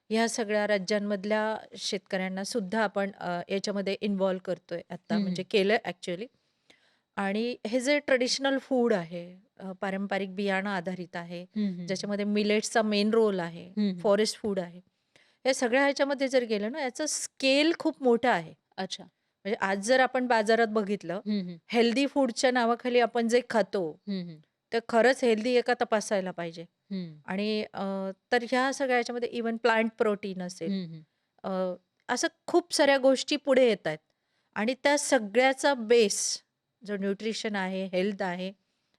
[SPEAKER 1] ह्या सगळ्या राज्यांमधल्या शेतकऱ्यांना सुद्धा आपण याच्यामध्ये इन्व्हॉल्व करतोय आता,
[SPEAKER 2] हं,
[SPEAKER 1] म्हणजे
[SPEAKER 2] हं.
[SPEAKER 1] केलं ॲक्चुअली. आणि हे जे ट्रेडिशनल फूड आहे, पारंपरिक बियाणं आधारित आहे,
[SPEAKER 2] हं, हं, हं.
[SPEAKER 1] ज्याच्यामध्ये मिलेट्सचा मेन रोल आहे,
[SPEAKER 2] हं, हं.
[SPEAKER 1] फॉरेस्ट फूड आहे. या सगळ्या ह्याच्यामध्ये जर गेलं ना, याचं स्केल खूप मोठं आहे.
[SPEAKER 2] अच्छा.
[SPEAKER 1] म्हणजे आज जर आपण बाजारात बघितलं,
[SPEAKER 2] हं, हं.
[SPEAKER 1] हेल्दी फूडच्या नावाखाली आपण जे खातो,
[SPEAKER 2] हं, हं.
[SPEAKER 1] तर खरंच हेल्दी आहे का तपासायला पाहिजे.
[SPEAKER 2] हं.
[SPEAKER 1] आणि तर ह्या सगळ्या ह्याच्यामध्ये इव्हन प्लांट प्रोटीन असेल,
[SPEAKER 2] हं, हं.
[SPEAKER 1] अ, असं खूप साऱ्या गोष्टी पुढे येतायत आणि त्या सगळ्याचा बेस जो न्यूट्रिशन आहे, हेल्थ आहे,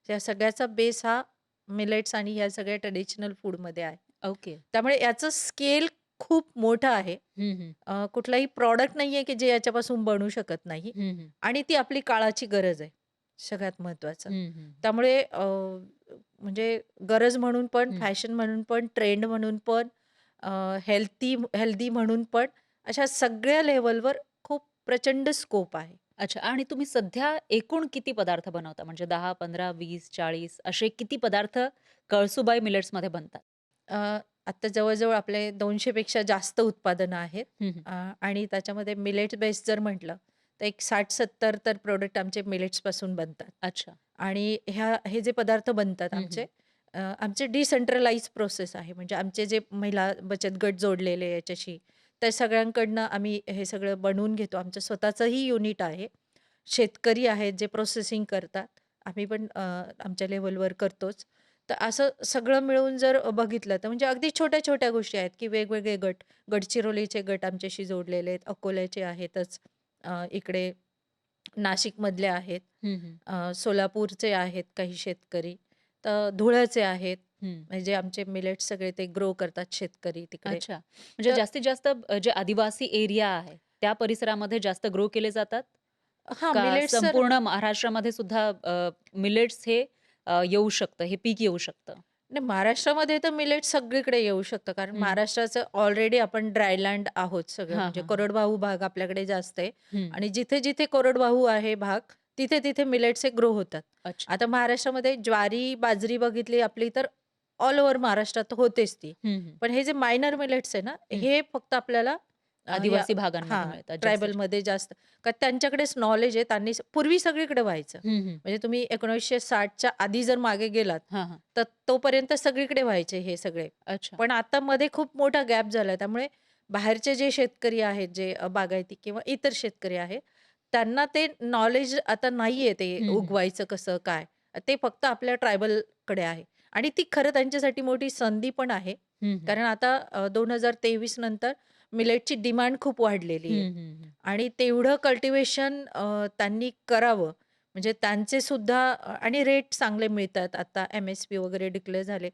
[SPEAKER 1] त्या सगळ्याचा बेस हा मिलेट्स आणि ह्या सगळ्या ट्रेडिशनल फूडमध्ये आहे.
[SPEAKER 2] ओके.
[SPEAKER 1] त्यामुळे याचं स्केल खूप मोठं आहे.
[SPEAKER 2] हं, हं.
[SPEAKER 1] कुठलाही प्रॉडक्ट नाहीये, की जे याच्यापासून बनू शकत नाही
[SPEAKER 2] हं, हं.
[SPEAKER 1] आणि ती आपली काळाची गरज आहे, सगळ्यात महत्त्वाचं.
[SPEAKER 2] हं, हं.
[SPEAKER 1] त्यामुळे म्हणजे गरज म्हणून पण,
[SPEAKER 2] हं.
[SPEAKER 1] फॅशन म्हणून पण, ट्रेंड म्हणून पण, हेल्दी म्हणून पण, अशा सगळ्या लेव्हलवर खूप प्रचंड स्कोप आहे.
[SPEAKER 2] अच्छा आणि तुम्ही सध्या एकूण किती पदार्थ बनवता? म्हणजे 10, 15, 20, 40 असे किती पदार्थ कळसुबाई मिलेट्समध्ये बनतात?
[SPEAKER 1] अ, आत्ता जवळ-जवळ आपले 200 पेक्षा जास्त उत्पादनं आहेत.
[SPEAKER 2] हं, हं.
[SPEAKER 1] आणि त्याच्यामध्ये मिलेट बेस्ड जर म्हटलं, तर एक 60-70 तर प्रॉडक्ट आमचे मिलेट्सपासून बनतात.
[SPEAKER 2] अच्छा.
[SPEAKER 1] आणि हे जे पदार्थ बनतात
[SPEAKER 2] हं, हं.
[SPEAKER 1] आमचे डिसेंट्रलाइज प्रोसेस आहे. म्हणजे आमचे जे महिला बचत गट जोडलेले आहे याच्याशी, त्या सगळ्यांकडनं आम्ही हे सगळं बनवून घेतो. आमचं स्वतःचंही युनिट आहे. शेतकरी आहेत जे प्रोसेसिंग करतात. आम्ही पण आमच्या लेव्हलवर करतोच. तर असं सगळं मिळून जर बघितलं तर म्हणजे अगदी छोट्या-छोट्या गोष्टी आहेत, की वेगवेगळे गट, गडचिरोलीचे गट आमच्याशी जोडलेले आहेत, अकोल्याचे आहेतच, इकडे नाशिकमधले आहेत,
[SPEAKER 2] हं, हं.
[SPEAKER 1] सोलापूरचे आहेत काही शेतकरी, तर धुळ्याचे आहेत.
[SPEAKER 2] हं.
[SPEAKER 1] म्हणजे आमचे मिलेट्स सगळे ते ग्रो करतात शेतकरी तिकडे.
[SPEAKER 2] अच्छा. म्हणजे
[SPEAKER 1] तर
[SPEAKER 2] जास्तीत जास्त जे आदिवासी एरिया आहे, त्या परिसरामध्ये जास्त ग्रो केले जातात?
[SPEAKER 1] हां,
[SPEAKER 2] का
[SPEAKER 1] मिलेट्स तर
[SPEAKER 2] संपूर्ण महाराष्ट्रामध्ये सुद्धा मिलेट्स हे येऊ शकतं, हे पीक येऊ शकतं?
[SPEAKER 1] नाही, महाराष्ट्रामध्ये तर मिलेट सगळीकडे येऊ शकतं. कारण
[SPEAKER 2] हं.
[SPEAKER 1] महाराष्ट्राचं ऑलरेडी आपण ड्रायलँड आहोत सगळं.
[SPEAKER 2] हां,
[SPEAKER 1] म्हणजे
[SPEAKER 2] हां, हां.
[SPEAKER 1] कोरडवाहू भाग आपल्याकडे जास्त आहे
[SPEAKER 2] हं.
[SPEAKER 1] आणि जिथे-जिथे कोरडवाहू आहे भाग, तिथे-तिथे मिलेट्स हे ग्रो होतात.
[SPEAKER 2] अच्छा.
[SPEAKER 1] आता महाराष्ट्रामध्ये ज्वारी, बाजरी बघितली आपली तर ऑल ओव्हर महाराष्ट्रात होतेच ती.
[SPEAKER 2] हं, हं.
[SPEAKER 1] पण हे जे मायनर मिलेट्स आहे ना,
[SPEAKER 2] हं.
[SPEAKER 1] हे फक्त आपल्याला या
[SPEAKER 2] आदिवासी भागांमध्ये
[SPEAKER 1] हां,
[SPEAKER 2] मिळतात जास्तीत जास्त.
[SPEAKER 1] ट्रायबलमध्ये जास्त. का त्यांच्याकडेच नॉलेज आहे. पूर्वी सगळीकडे व्हायचं.
[SPEAKER 2] हं, हं.
[SPEAKER 1] म्हणजे तुम्ही 1960च्या आधी जर मागे गेलात,
[SPEAKER 2] हां, हां.
[SPEAKER 1] तर तोपर्यंत सगळीकडे व्हायचे हे सगळे.
[SPEAKER 2] अच्छा.
[SPEAKER 1] पण आता मध्ये खूप मोठा गॅप झालाय. त्यामुळे बाहेरचे जे शेतकरी आहेत, जे बागायती किंवा इतर शेतकरी आहेत, त्यांना ते नॉलेज आता नाहीये ते
[SPEAKER 2] हं, हं.
[SPEAKER 1] उगवायचं कसं, काय? ते फक्त आपल्या ट्रायबलकडे आहे आणि ती खरं त्यांच्यासाठी मोठी संधी पण आहे.
[SPEAKER 2] हं, हं.
[SPEAKER 1] कारण आता 2023 नंतर मिलेटची डिमांड खूप वाढलेली आहे
[SPEAKER 2] हं, हं, हं.
[SPEAKER 1] आणि तेवढं कल्टिव्हेशन त्यांनी करावं. म्हणजे त्यांचे सुद्धा आणि रेट चांगले मिळतात. आता एम-एस-पी वगैरे डिक्लेअर झाले.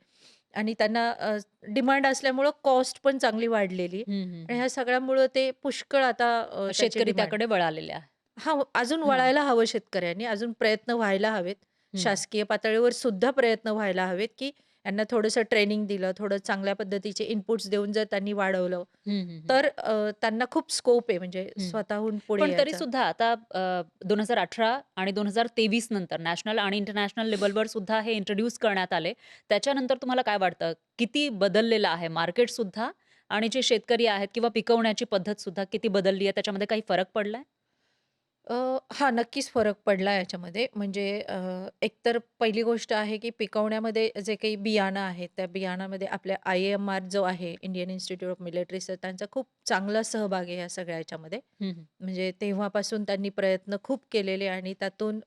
[SPEAKER 1] आणि त्यांना डिमांड असल्यामुळं कॉस्ट पण चांगली वाढलेली
[SPEAKER 2] हं, हं,
[SPEAKER 1] आणि
[SPEAKER 2] हं.
[SPEAKER 1] ह्या सगळ्यामुळं ते पुष्कळ आता त्याची
[SPEAKER 2] शेतकरी
[SPEAKER 1] डिमांड
[SPEAKER 2] त्याकडे वळालेले आहे.
[SPEAKER 1] हां, अजून
[SPEAKER 2] हां.
[SPEAKER 1] वळायला हवं शेतकऱ्यांनी. अजून प्रयत्न व्हायला हवेत.
[SPEAKER 2] हं.
[SPEAKER 1] शासकीय पातळीवर सुद्धा प्रयत्न व्हायला हवेत, की यांना थोडंसं ट्रेनिंग दिलं, थोडं चांगल्या पद्धतीचे इनपुट्स देऊन जर त्यांनी वाढवलं,
[SPEAKER 2] हं, हं, हं.
[SPEAKER 1] तर त्यांना खूप स्कोप आहे म्हणजे
[SPEAKER 2] हं.
[SPEAKER 1] स्वतःहून पुढे
[SPEAKER 2] पण तरी
[SPEAKER 1] यायचा.
[SPEAKER 2] सुद्धा आता 2018 आणि 2023 नंतर नॅशनल आणि इंटरनॅशनल लेव्हलवर सुद्धा हे इंट्रोड्यूस करण्यात आले. त्याच्यानंतर तुम्हाला काय वाटतं, किती बदललेलं आहे मार्केट सुद्धा आणि जे शेतकरी आहेत किंवा पिकवण्याची पद्धत सुद्धा किती बदलली आहे, त्याच्यामध्ये काही फरक पडलाय?
[SPEAKER 1] अ, हां, नक्कीच फरक पडला याच्यामध्ये. म्हणजे एकतर पहिली गोष्ट आहे, की पिकवण्यामध्ये जे काही बियाणं आहेत, त्या बियाणामध्ये आपल्या IIMR जो आहे, Indian institute of military research त्यांचा खूप चांगला सहभाग आहे या सगळ्या ह्याच्यामध्ये.
[SPEAKER 2] हं, हं.
[SPEAKER 1] म्हणजे तेव्हापासून त्यांनी प्रयत्न खूप केलेले आणि त्यातून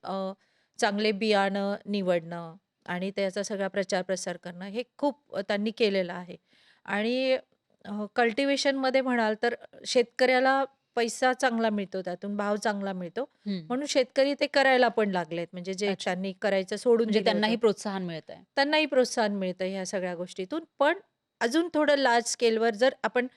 [SPEAKER 1] चांगले बियाणं निवडणं आणि त्याचा सगळा प्रचार-प्रसार करणं हे खूप त्यांनी केलेलं आहे. आणि कल्टिव्हेशनमध्ये म्हणाल तर शेतकऱ्याला पैसा चांगला मिळतो त्यातून, भाव चांगला मिळतो.
[SPEAKER 2] हं.
[SPEAKER 1] म्हणून शेतकरी ते करायला पण लागलेत. म्हणजे जे
[SPEAKER 2] अच्छा.
[SPEAKER 1] त्यांनी करायचं सोडून
[SPEAKER 2] म्हणजे
[SPEAKER 1] दिलं होतं.
[SPEAKER 2] त्यांनाही प्रोत्साहन मिळतंय.
[SPEAKER 1] त्यांनाही प्रोत्साहन मिळतं ह्या सगळ्या गोष्टीतून. पण अजून थोडं लार्ज स्केलवर जर आपण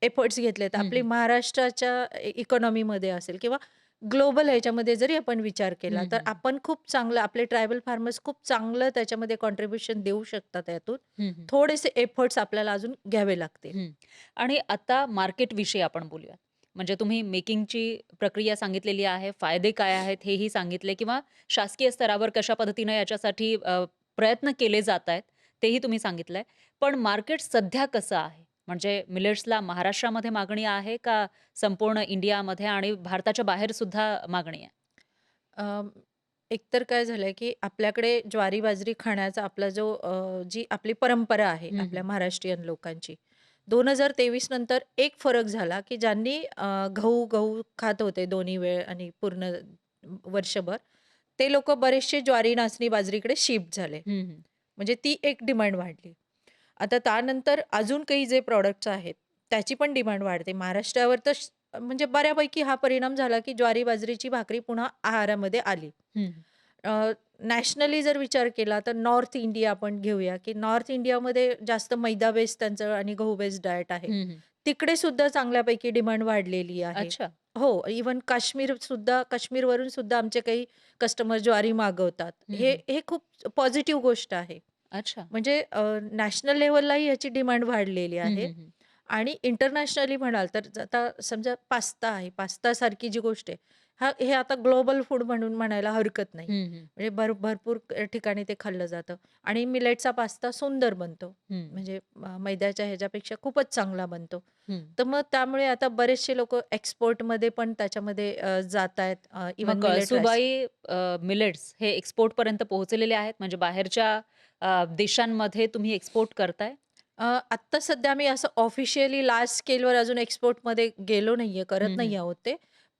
[SPEAKER 1] एफर्ट्स घेतले, तर
[SPEAKER 2] हं,
[SPEAKER 1] आपली
[SPEAKER 2] हं.
[SPEAKER 1] महाराष्ट्राच्या इकॉनॉमीमध्ये असेल किंवा ग्लोबल ह्याच्यामध्ये जरी आपण विचार केला,
[SPEAKER 2] हं,
[SPEAKER 1] तर
[SPEAKER 2] हं.
[SPEAKER 1] आपण खूप चांगलं आपले ट्रायबल फार्मर्स खूप चांगलं त्याच्यामध्ये कॉन्ट्रिब्युशन देऊ शकतात यातून.
[SPEAKER 2] हं, हं.
[SPEAKER 1] थोडेसे एफर्ट्स आपल्याला अजून घ्यावे लागतील.
[SPEAKER 2] हं. आणि आता मार्केटविषयी आपण बोलूया. म्हणजे तुम्ही मेकिंगची प्रक्रिया सांगितलेली आहे, फायदे काय आहेत हेही सांगितले किंवा शासकीय स्तरावर कशा पद्धतीनं याच्यासाठी प्रयत्न केले जातायत, तेही तुम्ही सांगितलंय. पण मार्केट सध्या कसं आहे? म्हणजे मिलेट्सला महाराष्ट्रामध्ये मागणी आहे का संपूर्ण इंडियामध्ये आणि भारताच्या बाहेर सुद्धा मागणी आहे?
[SPEAKER 1] अ, एकतर काय झालंय, की आपल्याकडे ज्वारी, बाजरी खाण्याचा आपला जो जी आपली परंपरा आहे
[SPEAKER 2] हं,
[SPEAKER 1] आपल्या
[SPEAKER 2] हं.
[SPEAKER 1] महाराष्ट्रीयन लोकांची. 2023 नंतर एक फरक झाला, की ज्यांनी गहू गहू खात होते दोन्ही वेळ आणि पूर्ण वर्षभर, ते लोकं बरेचसे ज्वारी, नाचणी, बाजरीकडे शिफ्ट झाले.
[SPEAKER 2] हं, हं.
[SPEAKER 1] म्हणजे ती एक डिमांड वाढली. आता त्यानंतर अजून काही जे प्रॉडक्ट्स आहेत, त्याची पण डिमांड वाढते. महाराष्ट्रावर तर म्हणजे बऱ्यापैकी हा परिणाम झाला, की ज्वारी, बाजरीची भाकरी पुन्हा आहारामध्ये आली.
[SPEAKER 2] हं,
[SPEAKER 1] नॅशनली जर विचार केला तर नॉर्थ इंडिया आपण घेऊया, की नॉर्थ इंडियामध्ये जास्त मैदा बेस्ड त्यांचं आणि गहू बेस्ड डायट आहे.
[SPEAKER 2] हं, हं.
[SPEAKER 1] तिकडे सुद्धा चांगल्यापैकी डिमांड वाढलेली आहे.
[SPEAKER 2] अच्छा.
[SPEAKER 1] हो, इव्हन काश्मीरवरून सुद्धा आमचे काही कस्टमर ज्वारी मागवतात.
[SPEAKER 2] हं,
[SPEAKER 1] हे
[SPEAKER 2] हं.
[SPEAKER 1] हे खूप पॉझिटिव्ह गोष्ट आहे.
[SPEAKER 2] अच्छा.
[SPEAKER 1] म्हणजे नॅशनल लेव्हललाही ह्याची डिमांड वाढलेली
[SPEAKER 2] हं,
[SPEAKER 1] आहे
[SPEAKER 2] हं, हं.
[SPEAKER 1] आणि इंटरनॅशनली म्हणाल तर आता समजा पास्ता आहे. पास्तासारखी जी गोष्ट आहे, हे आता ग्लोबल फूड म्हणून म्हणायला हरकत नाही.
[SPEAKER 2] हं, हं.
[SPEAKER 1] म्हणजे भरपूर ठिकाणी ते खाल्लं जातं आणि मिलेटचा पास्ता सुंदर बनतो.
[SPEAKER 2] हं,
[SPEAKER 1] म्हणजे मैद्याच्या ह्याच्यापेक्षा खूपच चांगला बनतो.
[SPEAKER 2] हं.
[SPEAKER 1] तर मग त्यामुळे आता बरेचसे लोकं एक्सपोर्टमध्ये पण त्याच्यामध्ये जातायत.
[SPEAKER 2] मग
[SPEAKER 1] even millet rice.
[SPEAKER 2] Kalsubai millets हे एक्सपोर्टपर्यंत पोहोचलेले आहेत? म्हणजे बाहेरच्या देशांमध्ये तुम्ही एक्सपोर्ट करताय?
[SPEAKER 1] आत्ता सध्या मी असं ऑफिशियली लार्ज स्केलवर अजून एक्सपोर्टमध्ये गेलो नाहीये, करत
[SPEAKER 2] हं, हं.
[SPEAKER 1] नाही आहोत ते.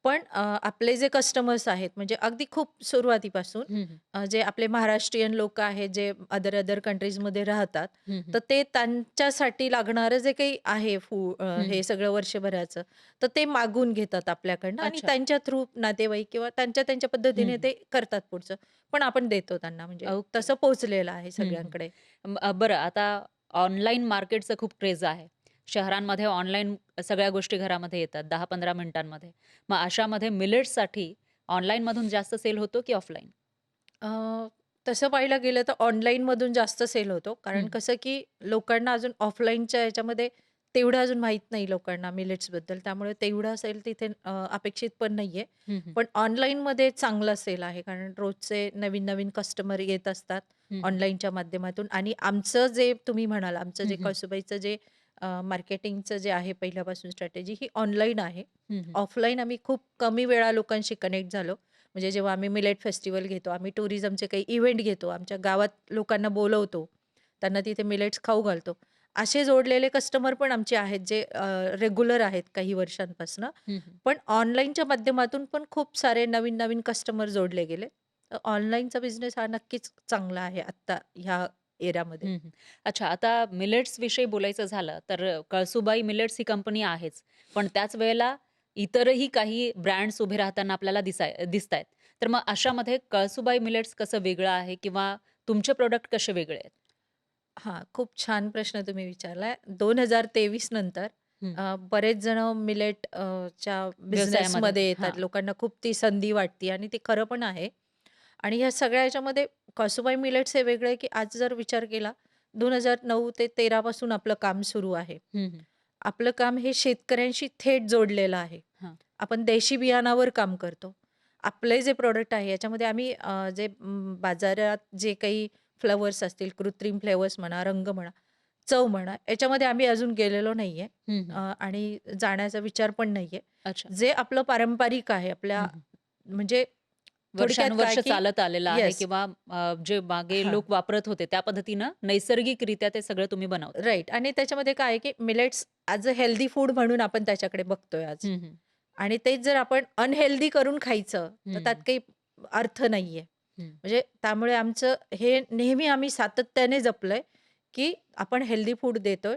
[SPEAKER 1] पण आपले जे कस्टमर्स आहेत, म्हणजे अगदी खूप सुरुवातीपासून
[SPEAKER 2] हं, हं.
[SPEAKER 1] जे आपले महाराष्ट्रीयन लोकं आहेत, जे अदर कंट्रीजमध्ये राहतात,
[SPEAKER 2] हं, हं.
[SPEAKER 1] तर ते त्यांच्यासाठी लागणारं जे काही आहे
[SPEAKER 2] हं,
[SPEAKER 1] हे
[SPEAKER 2] हं.
[SPEAKER 1] सगळं वर्षभराचं, तर ते मागून घेतात आपल्याकडनं आणि
[SPEAKER 2] अच्छा.
[SPEAKER 1] त्यांच्या थ्रू नातेवाईक किंवा त्यांच्या
[SPEAKER 2] हं,
[SPEAKER 1] पद्धतीने
[SPEAKER 2] हं.
[SPEAKER 1] ते करतात पुढचं. पण आपण देतो त्यांना म्हणजे
[SPEAKER 2] ओके.
[SPEAKER 1] तसं पोहोचलेलं आहे
[SPEAKER 2] हं, हं.
[SPEAKER 1] सगळ्यांकडे.
[SPEAKER 2] बरं आता ऑनलाईन मार्केटचं खूप क्रेज आहे. शहरांमध्ये ऑनलाईन सगळ्या गोष्टी घरामध्ये येतात 10-15 मिनिटांमध्ये. मग अशामध्ये मिलेट्ससाठी ऑनलाईनमधून जास्त सेल होतो की ऑफलाईन?
[SPEAKER 1] अ, तसं पाहायला गेलं तर ऑनलाईनमधून जास्त सेल होतो. कारण
[SPEAKER 2] हं.
[SPEAKER 1] कसं की लोकांना अजून ऑफलाईनच्या ह्याच्यामध्ये तेवढं अजून माहीत नाही लोकांना मिलेट्सबद्दल. त्यामुळे तेवढा सेल तिथे अपेक्षित पण नाहीये.
[SPEAKER 2] हं, हं.
[SPEAKER 1] पण ऑनलाईनमध्ये चांगला सेल आहे. कारण रोजचे नवीन-नवीन कस्टमर येत असतात
[SPEAKER 2] हं, हं.
[SPEAKER 1] ऑनलाईनच्या माध्यमातून आणि आमचं जे तुम्ही म्हणाल, आमचं
[SPEAKER 2] हं,
[SPEAKER 1] जे
[SPEAKER 2] हं.
[SPEAKER 1] कळसुबाईचं जे मार्केटिंगचं जे आहे पहिल्यापासून स्ट्रॅटेजी ही ऑनलाईन आहे.
[SPEAKER 2] हं, हं.
[SPEAKER 1] ऑफलाईन आम्ही खूप कमी वेळा लोकांशी कनेक्ट झालो. म्हणजे जेव्हा आम्ही मिलेट फेस्टिव्हल घेतो, आम्ही टुरिझमचे काही इव्हेंट घेतो, आमच्या गावात लोकांना बोलवतो, त्यांना तिथे मिलेट्स खाऊ घालतो. असे जोडलेले कस्टमर पण आमचे आहेत, जे रेग्युलर आहेत काही वर्षांपासनं.
[SPEAKER 2] हं, हं.
[SPEAKER 1] पण ऑनलाईनच्या माध्यमातून पण खूप सारे नवीन-नवीन कस्टमर जोडले गेले. ऑनलाईनचा बिझनेस हा नक्कीच चांगला आहे आत्ता ह्या एरामध्ये.
[SPEAKER 2] हं, हं. अच्छा आता मिलेट्सविषयी बोलायचं झालं तर कळसुबाई मिलेट्स ही कंपनी आहेच. पण त्याच वेळेला इतरही काही ब्रँड्स उभे राहताना आपल्याला दिसतायत. तर मग अशामध्ये कळसुबाई मिलेट्स कसं वेगळं आहे किंवा तुमचे प्रॉडक्ट कसे वेगळे आहेत?
[SPEAKER 1] हां, खूप छान प्रश्न तुम्ही विचारलाय. 2023 नंतर
[SPEAKER 2] हं.
[SPEAKER 1] बरेच जण मिलेट च्या
[SPEAKER 2] व्यवसायामध्ये
[SPEAKER 1] बिझनेसमध्ये येतात.
[SPEAKER 2] हां.
[SPEAKER 1] लोकांना खूप ती संधी वाटते आणि ते खरं पण आहे. आणि ह्या सगळ्या ह्याच्यामध्ये कळसुबाई मिलेट्स हे वेगळं आहे, की आज जर विचार केला 2009 ते 13 पासून आपलं काम सुरू आहे.
[SPEAKER 2] हं, हं.
[SPEAKER 1] आपलं काम हे शेतकऱ्यांशी थेट जोडलेलं आहे.
[SPEAKER 2] हां.
[SPEAKER 1] आपण देशी बियाणावर काम करतो. आपले जे प्रॉडक्ट आहे याच्यामध्ये आम्ही जे बाजारात जे काही फ्लॉवर्स असतील, कृत्रिम फ्लेवर्स म्हणा, रंग म्हणा, चव म्हणा, याच्यामध्ये आम्ही अजून गेलेलो नाहीये
[SPEAKER 2] हं, हं.
[SPEAKER 1] आणि जाण्याचा विचार पण नाहीये.
[SPEAKER 2] अच्छा.
[SPEAKER 1] जे आपलं पारंपरिक आहे आपल्या
[SPEAKER 2] हं, हं.
[SPEAKER 1] म्हणजे थोडक्यात काय
[SPEAKER 2] वर्षानुवर्ष
[SPEAKER 1] की
[SPEAKER 2] चालत आलेलं आहे
[SPEAKER 1] येस.
[SPEAKER 2] किंवा जे मागे
[SPEAKER 1] हां.
[SPEAKER 2] लोक वापरत होते त्या पद्धतीनं नैसर्गिकरित्या ते सगळं तुम्ही बनवताय.
[SPEAKER 1] राइट आणि त्याच्यामध्ये काय आहे, की millets as a healthy food म्हणून आपण त्याच्याकडे बघतोय आज.
[SPEAKER 2] हं, हं.
[SPEAKER 1] आणि तेच जर आपण अनहेल्दी करून खायचं, तर त्यात
[SPEAKER 2] हं,
[SPEAKER 1] काही अर्थ नाहीये.
[SPEAKER 2] हं.
[SPEAKER 1] म्हणजे त्यामुळे आमचं हे नेहमी आम्ही सातत्याने जपलंय, की आपण हेल्दी फूड देतोय,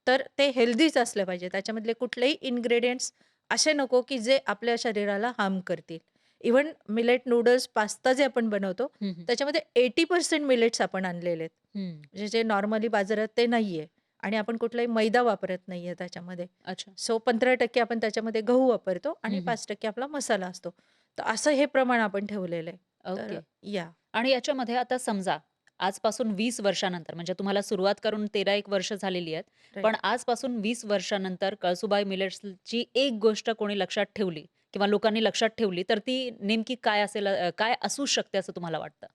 [SPEAKER 1] तर ते हेल्दीच असलं पाहिजे. त्याच्यामधले कुठलेही इन्ग्रीडियंट्स असे नको, की जे आपल्या शरीराला हार्म करतील. इव्हन मिलेट नूडल्स, पास्ता जे आपण बनवतो,
[SPEAKER 2] हं, हं.
[SPEAKER 1] त्याच्यामध्ये 80% मिलेट्स आपण आणलेले आहेत.
[SPEAKER 2] हं.
[SPEAKER 1] म्हणजे जे नॉर्मली बाजारात ते नाहीये आणि आपण कुठलाही मैदा वापरत नाहीये त्याच्यामध्ये.
[SPEAKER 2] अच्छा.
[SPEAKER 1] सो 15% आपण त्याच्यामध्ये गहू वापरतो आणि
[SPEAKER 2] हं, हं.
[SPEAKER 1] 5% आपला मसाला असतो. तर असं हे प्रमाण आपण ठेवलेलं आहे. तर
[SPEAKER 2] ओके.
[SPEAKER 1] या
[SPEAKER 2] आणि याच्यामध्ये आता समजा आजपासून 20 वर्षानंतर म्हणजे तुम्हाला सुरुवात करून 13 एक वर्ष झालेली आहेत. पण
[SPEAKER 1] राइट.
[SPEAKER 2] आजपासून 20 वर्षानंतर कळसुबाई मिलेट्सची एक गोष्ट कोणी लक्षात ठेवली किंवा लोकांनी लक्षात ठेवली, तर ती नेमकी काय असेल काय असू शकते असं तुम्हाला वाटतं?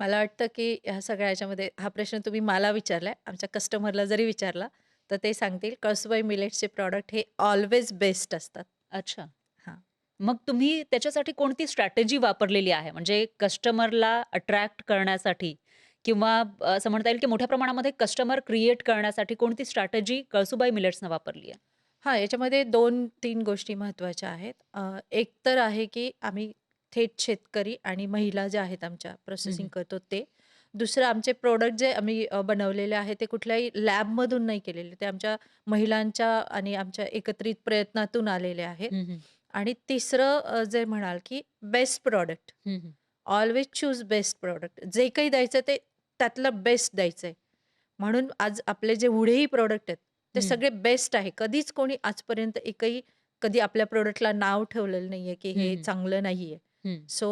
[SPEAKER 1] मला वाटतं, की ह्या सगळ्या ह्याच्यामध्ये हा प्रश्न तुम्ही मला विचारलाय. आमच्या कस्टमरला जरी विचारला, तर ते सांगतील कळसुबाई मिलेट्सचे प्रॉडक्ट हे ऑल्वेज बेस्ट असतात.
[SPEAKER 2] अच्छा.
[SPEAKER 1] हां.
[SPEAKER 2] मग तुम्ही त्याच्यासाठी कोणती स्ट्रॅटेजी वापरलेली आहे? म्हणजे कस्टमरला अट्रॅक्ट करण्यासाठी किंवा असं म्हणता येईल की मोठ्या प्रमाणामध्ये कस्टमर क्रिएट करण्यासाठी कोणती स्ट्रॅटेजी कळसुबाई मिलेट्सनं वापरली आहे?
[SPEAKER 1] हां, याच्यामध्ये 2-3 गोष्टी महत्त्वाच्या आहेत. एक तर आहे, की आम्ही थेट शेतकरी आणि महिला ज्या आहेत आमच्या
[SPEAKER 2] हं,
[SPEAKER 1] प्रोसेसिंग
[SPEAKER 2] हं.
[SPEAKER 1] करतो ते. दुसरं आमचे प्रॉडक्ट जे आम्ही बनवलेले आहेत ते कुठल्याही लॅबमधून नाही केलेले. ते आमच्या महिलांच्या आणि आमच्या एकत्रित प्रयत्नातून आलेले आहेत.
[SPEAKER 2] हं, हं.
[SPEAKER 1] आणि तिसरं जे म्हणाल, की बेस्ट प्रॉडक्ट.
[SPEAKER 2] हं, हं.
[SPEAKER 1] Always choose best product. जे काही द्यायचं ते त्यातलं बेस्ट द्यायचंय. म्हणून आज आपले जे पुढेही प्रॉडक्ट आहेत, ते
[SPEAKER 2] हं,
[SPEAKER 1] सगळे बेस्ट आहे. कधीच कोणी आजपर्यंत एकही कधी आपल्या प्रॉडक्टला नाव ठेवलेलं नाहीये, की
[SPEAKER 2] हं,
[SPEAKER 1] हे
[SPEAKER 2] हं.
[SPEAKER 1] चांगलं नाहीये.
[SPEAKER 2] हं.
[SPEAKER 1] सो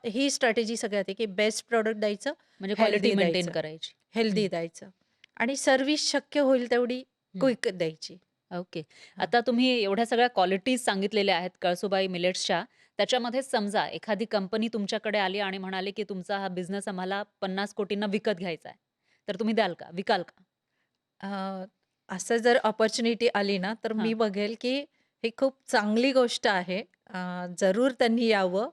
[SPEAKER 1] ही स्ट्रॅटेजी सगळ्यात आहे, की बेस्ट प्रॉडक्ट द्यायचं,
[SPEAKER 2] म्हणजे क्वालिटी
[SPEAKER 1] हेल्दी
[SPEAKER 2] मेंटेन
[SPEAKER 1] द्यायचं,
[SPEAKER 2] करायची. हं,
[SPEAKER 1] हेल्दी द्यायचं आणि सर्व्हिस शक्य होईल तेवढी
[SPEAKER 2] हं.
[SPEAKER 1] क्विक द्यायची.
[SPEAKER 2] ओके.
[SPEAKER 1] हां.
[SPEAKER 2] आता तुम्ही एवढ्या सगळ्या क्वालिटीज सांगितलेल्या आहेत कळसुबाई मिलेट्सच्या. त्याच्यामध्ये समजा एखादी कंपनी तुमच्याकडे आली आणि म्हणाले, की तुमचा हा बिझनेस आम्हाला 50 कोटींना विकत घ्यायचा आहे. तर तुम्ही द्याल का? विकाल का?
[SPEAKER 1] अ, असं जर अपॉर्च्युनिटी आली ना, तर
[SPEAKER 2] हां.
[SPEAKER 1] मी बघेल, की ही खूप चांगली गोष्ट आहे. जरूर त्यांनी यावं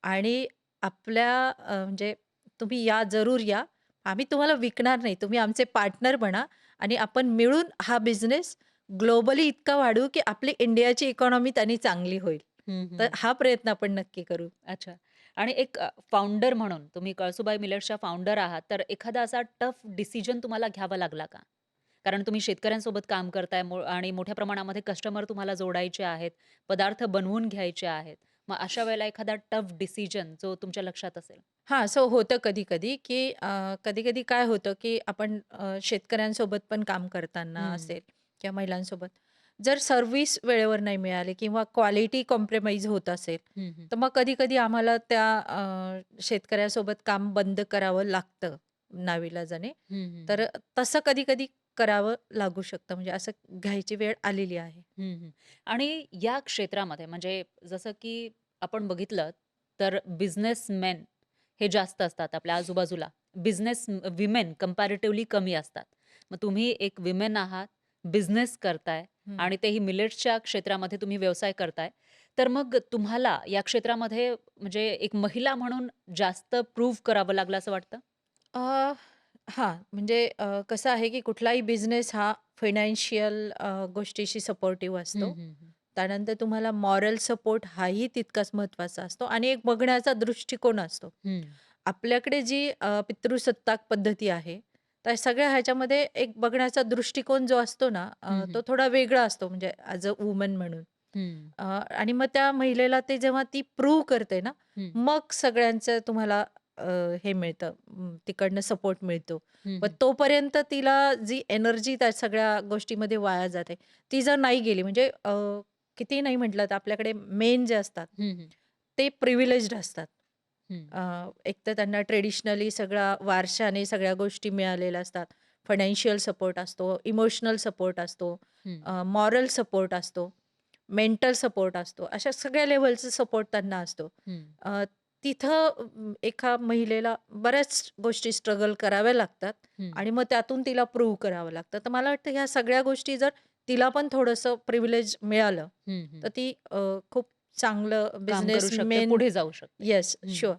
[SPEAKER 1] आणि आपल्या म्हणजे तुम्ही या, जरूर या. आम्ही तुम्हाला विकणार नाही. तुम्ही आमचे पार्टनर बना आणि आपण मिळून हा बिझनेस ग्लोबली इतका वाढवू, की आपली इंडियाची इकॉनॉमी त्यांनी चांगली होईल.
[SPEAKER 2] हं,
[SPEAKER 1] तर
[SPEAKER 2] हं.
[SPEAKER 1] हा प्रयत्न आपण नक्की करू.
[SPEAKER 2] अच्छा. आणि एक फाउंडर म्हणून तुम्ही कळसुबाई मिलेट्सच्या फाउंडर आहात, तर एखादा असा टफ डिसिजन तुम्हाला घ्यावा लागला का? कारण तुम्ही शेतकऱ्यांसोबत काम करताय आणि मोठ्या प्रमाणामध्ये कस्टमर तुम्हाला जोडायचे आहेत, पदार्थ बनवून घ्यायचे आहेत. मग अशा वेळेला एखादा टफ डिसिजन जो तुमच्या लक्षात असेल?
[SPEAKER 1] हां, असं होतं कधी-कधी, की कधी-कधी काय होतं, की आपण शेतकऱ्यांसोबत पण काम करताना
[SPEAKER 2] हं,
[SPEAKER 1] असेल किंवा महिलांसोबत, जर सर्व्हिस वेळेवर नाही मिळाली किंवा क्वालिटी कॉम्प्रोमाईज होत असेल,
[SPEAKER 2] हं, हं.
[SPEAKER 1] तर मग कधी-कधी आम्हाला त्या शेतकऱ्यासोबत काम बंद करावं लागतं नाविलाजाने.
[SPEAKER 2] हं, हं,
[SPEAKER 1] तर
[SPEAKER 2] हं.
[SPEAKER 1] तसं कधी-कधी करावं लागू शकतं. म्हणजे असं घ्यायची वेळ आलेली आहे.
[SPEAKER 2] हं, हं. आणि या क्षेत्रामध्ये म्हणजे जसं की आपण बघितलं तर बिझनेसमेन हे जास्त असतात आपल्या आजूबाजूला. बिझनेस विमेन कंपॅरेटिव्हली कमी असतात. मग तुम्ही एक विमेन आहात, बिझनेस करताय
[SPEAKER 1] हं.
[SPEAKER 2] आणि तेही मिलेट्सच्या क्षेत्रामध्ये तुम्ही व्यवसाय करताय. तर मग तुम्हाला या क्षेत्रामध्ये म्हणजे एक महिला म्हणून जास्त प्रूव्ह करावं लागलं असं वाटतं?
[SPEAKER 1] अ, हां, म्हणजे कसं आहे, की कुठलाही बिझनेस हा फायनान्शियल गोष्टीशी सपोर्टिव्ह
[SPEAKER 2] हं,
[SPEAKER 1] असतो.
[SPEAKER 2] हं, हं.
[SPEAKER 1] त्यानंतर तुम्हाला मॉरल सपोर्ट हाही तितकाच महत्त्वाचा असतो आणि एक बघण्याचा दृष्टिकोन असतो.
[SPEAKER 2] हं.
[SPEAKER 1] आपल्याकडे जी पितृसत्ताक पद्धती आहे, त्या सगळ्या ह्याच्यामध्ये एक बघण्याचा दृष्टिकोन जो असतो ना,
[SPEAKER 2] हं, हं.
[SPEAKER 1] तो थोडा वेगळा असतो म्हणजे ॲज अ वुमन म्हणून.
[SPEAKER 2] हं.
[SPEAKER 1] आणि मग त्या महिलेला ते जेव्हा ती प्रूव्ह करते ना,
[SPEAKER 2] हं.
[SPEAKER 1] मग सगळ्यांचं तुम्हाला हे मिळतं, तिकडनं सपोर्ट मिळतो.
[SPEAKER 2] हं,
[SPEAKER 1] पण
[SPEAKER 2] हं.
[SPEAKER 1] तोपर्यंत तिला जी एनर्जी त्या सगळ्या गोष्टीमध्ये वाया जाते, ती जर नाही गेली म्हणजे कितीही नाही म्हटलं तर आपल्याकडे मेन जे असतात,
[SPEAKER 2] हं, हं.
[SPEAKER 1] ते प्रिव्हिलेज्ड असतात.
[SPEAKER 2] हं.
[SPEAKER 1] एक तर त्यांना ट्रेडिशनली सगळा वारशाने सगळ्या गोष्टी मिळालेल्या असतात. फायनान्शियल सपोर्ट असतो, इमोशनल सपोर्ट असतो,
[SPEAKER 2] हं.
[SPEAKER 1] मॉरल सपोर्ट असतो, मेंटल सपोर्ट असतो. अशा सगळ्या लेव्हलचा सपोर्ट त्यांना असतो.
[SPEAKER 2] हं.
[SPEAKER 1] अ, तिथं एका महिलेला बऱ्याच गोष्टी स्ट्रगल कराव्या लागतात
[SPEAKER 2] हं.
[SPEAKER 1] आणि मग त्यातून तिला प्रूव्ह करावं लागतं. तर मला वाटतं ह्या सगळ्या गोष्टी जर तिला पण थोडंसं प्रिव्हिलेज मिळालं,
[SPEAKER 2] हं, हं.
[SPEAKER 1] तर ती खूप चांगलं
[SPEAKER 2] काम करू शकते,
[SPEAKER 1] बिझनेसमेन.
[SPEAKER 2] पुढे जाऊ शकते.
[SPEAKER 1] येस,
[SPEAKER 2] हं.
[SPEAKER 1] शुअर.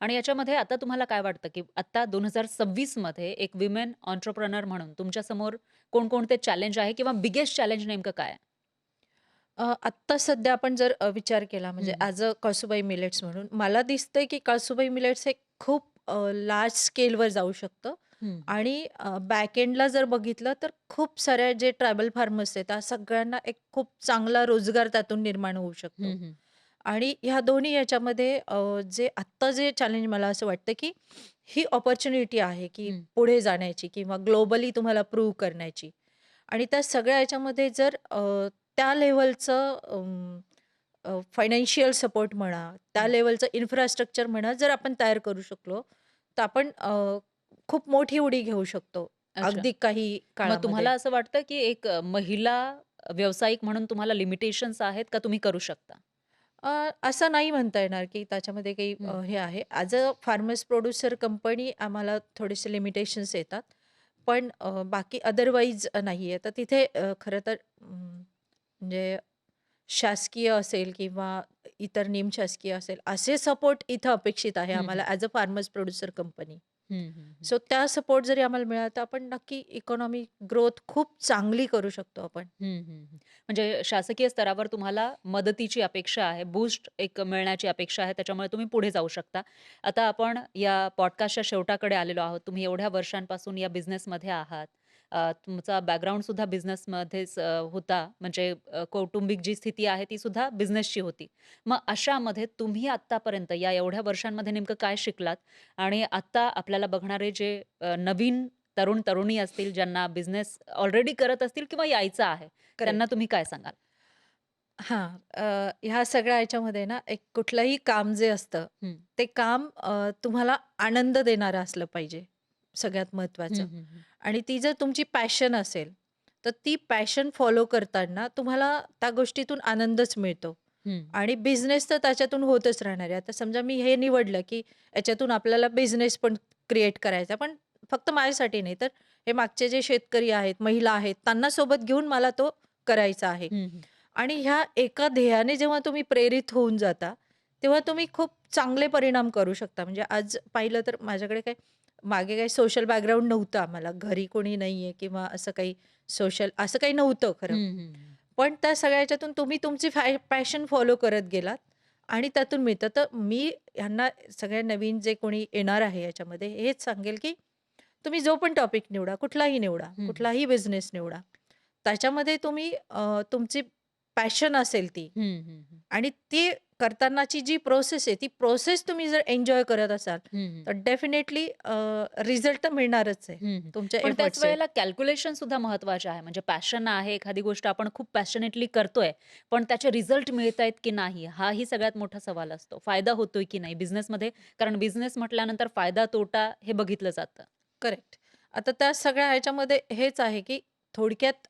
[SPEAKER 2] आणि याच्यामध्ये आता तुम्हाला काय वाटतं, की आता 2026 मध्ये एक विमेन एंटरप्रेन्योर म्हणून तुमच्यासमोर कोणकोणते चॅलेंज आहे किंवा बिगेस्ट चॅलेंज नेमकं काय आहे?
[SPEAKER 1] आत्ता सध्या आपण जर विचार केला म्हणजे
[SPEAKER 2] हं, हं.
[SPEAKER 1] ॲज अ कळसुबाई मिलेट्स म्हणून मला दिसतंय की कळसुबाई मिलेट्स हे खूप लार्ज स्केलवर जाऊ शकतं
[SPEAKER 2] हं,
[SPEAKER 1] आणि बॅकएंडला जर बघितलं तर खूप साऱ्या जे ट्रायबल फार्मर्स आहेत त्या सगळ्यांना एक खूप चांगला रोजगार त्यातून निर्माण होऊ शकतो.
[SPEAKER 2] हं, हं.
[SPEAKER 1] आणि ह्या दोन्ही याच्यामध्ये जे आत्ता जे चॅलेंज मला असं वाटतं की ही अपॉर्च्युनिटी आहे की
[SPEAKER 2] हं.
[SPEAKER 1] पुढे जाण्याची किंवा ग्लोबली तुम्हाला प्रूव्ह करण्याची. आणि त्या सगळ्या याच्यामध्ये जर त्या लेव्हलचं फायनान्शियल सपोर्ट म्हणा, त्या
[SPEAKER 2] हं.
[SPEAKER 1] लेव्हलचं इन्फ्रास्ट्रक्चर म्हणा, जर आपण तयार करू शकलो, तर आपण खूप मोठी उडी घेऊ शकतो,
[SPEAKER 2] अच्छा.
[SPEAKER 1] अगदी काही
[SPEAKER 2] मग
[SPEAKER 1] काळामध्ये.
[SPEAKER 2] तुम्हाला असं वाटतं, की एक महिला व्यावसायिक म्हणून तुम्हाला लिमिटेशन्स आहेत का तुम्ही करू शकता?
[SPEAKER 1] असं नाही म्हणता येणार, की त्याच्यामध्ये काही
[SPEAKER 2] हं.
[SPEAKER 1] हे आहे. As a farmers producer company आम्हाला थोडेसे लिमिटेशन्स येतात. पण बाकी अदरवाईज नाही आहे. तर तिथे खरं तर म्हणजे शासकीय असेल किंवा इतर निमशासकीय असेल, असे सपोर्ट इथं अपेक्षित आहे
[SPEAKER 2] हं,
[SPEAKER 1] आम्हाला
[SPEAKER 2] हं.
[SPEAKER 1] As a farmers producer company.
[SPEAKER 2] हं, हं, हं.
[SPEAKER 1] सो त्या सपोर्ट जरी आम्हाला मिळाला, तर आपण नक्की इकॉनॉमी ग्रोथ खूप चांगली करू शकतो आपण.
[SPEAKER 2] हं, हं, हं. म्हणजे शासकीय स्तरावर तुम्हाला मदतीची अपेक्षा आहे, बूस्ट एक मिळण्याची अपेक्षा आहे, त्याच्यामुळे तुम्ही पुढे जाऊ शकता. आता आपण या पॉडकास्टच्या शेवटाकडे आलेलो आहोत. तुम्ही एवढ्या वर्षांपासून या बिझनेसमध्ये आहात. तुमचा बॅकग्राऊंड सुद्धा बिझनेसमध्येच होता. म्हणजे कौटुंबिक जी स्थिती आहे ती सुद्धा बिझनेसची होती. मग अशामध्ये तुम्ही आत्तापर्यंत या एवढ्या वर्षांमध्ये नेमकं काय शिकलात? आणि आत्ता आपल्याला बघणारे जे नवीन तरुण-तरुणी असतील ज्यांना बिझनेस ऑलरेडी करत असतील किंवा यायचा आहे, त्यांना
[SPEAKER 1] करेक्ट.
[SPEAKER 2] तुम्ही काय सांगाल?
[SPEAKER 1] हां. ह्या सगळ्या ह्याच्यामध्ये ना, एक कुठलंही काम जे असतं,
[SPEAKER 2] हं.
[SPEAKER 1] ते काम तुम्हाला आनंद देणारं असलं पाहिजे, सगळ्यात महत्त्वाचं.
[SPEAKER 2] हं, हं, हं.
[SPEAKER 1] आणि ती जर तुमची पॅशन असेल, तर ती पॅशन फॉलो करताना तुम्हाला त्या गोष्टीतून आनंदच मिळतो.
[SPEAKER 2] हं.
[SPEAKER 1] आणि बिझनेस तर त्याच्यातून होतच राहणार आहे. आता समजा मी हे निवडलं, की याच्यातून आपल्याला बिझनेस पण क्रिएट करायचा, पण फक्त माझ्यासाठी नाही, तर हे मागचे जे शेतकरी आहेत, महिला आहेत, त्यांना सोबत घेऊन मला तो करायचा आहे.
[SPEAKER 2] हं, हं.
[SPEAKER 1] आणि ह्या एका ध्येयाने जेव्हा तुम्ही प्रेरित होऊन जाता, तेव्हा तुम्ही खूप चांगले परिणाम करू शकता. म्हणजे आज पाहिलं तर माझ्याकडे काही मागे काही सोशल बॅकग्राऊंड नव्हतं आम्हाला. घरी कोणी नाहीये किंवा असं काही सोशल असं काही नव्हतं खरं.
[SPEAKER 2] हं, हं, हं.
[SPEAKER 1] पण त्या सगळ्या ह्याच्यातून तुम्ही तुमची पॅशन फॉलो करत गेलात आणि त्यातून मिळतं. तर मी ह्यांना सगळ्या नवीन जे कोणी येणार आहे याच्यामध्ये हेच सांगेल, की तुम्ही जो पण टॉपिक निवडा, कुठलाही निवडा,
[SPEAKER 2] हं, हं.
[SPEAKER 1] कुठलाही बिझनेस निवडा. त्याच्यामध्ये तुम्ही तुमची पॅशन असेल ती
[SPEAKER 2] हं, हं, हं.
[SPEAKER 1] आणि ती करतानाची जी प्रोसेस आहे, ती प्रोसेस तुम्ही जर एन्जॉय करत असाल,
[SPEAKER 2] हं, हं.
[SPEAKER 1] तर डेफिनेटली रिझल्ट तर मिळणारच आहे
[SPEAKER 2] हं, हं.
[SPEAKER 1] तुमच्या
[SPEAKER 2] पण त्याच
[SPEAKER 1] एफर्ट्सचे.
[SPEAKER 2] वेळेला कॅल्क्युलेशन सुद्धा महत्त्वाचे आहे. म्हणजे पॅशन आहे, एखादी गोष्ट आपण खूप पॅशनेटली करतोय, पण त्याचे रिझल्ट मिळतायत की नाही, हाही सगळ्यात मोठा सवाल असतो. फायदा होतोय की नाही बिझनेसमध्ये? कारण बिझनेस म्हटल्यानंतर फायदा-तोटा हे बघितलं जातं.
[SPEAKER 1] करेक्ट. आता त्या सगळ्या ह्याच्यामध्ये हेच आहे, की थोडक्यात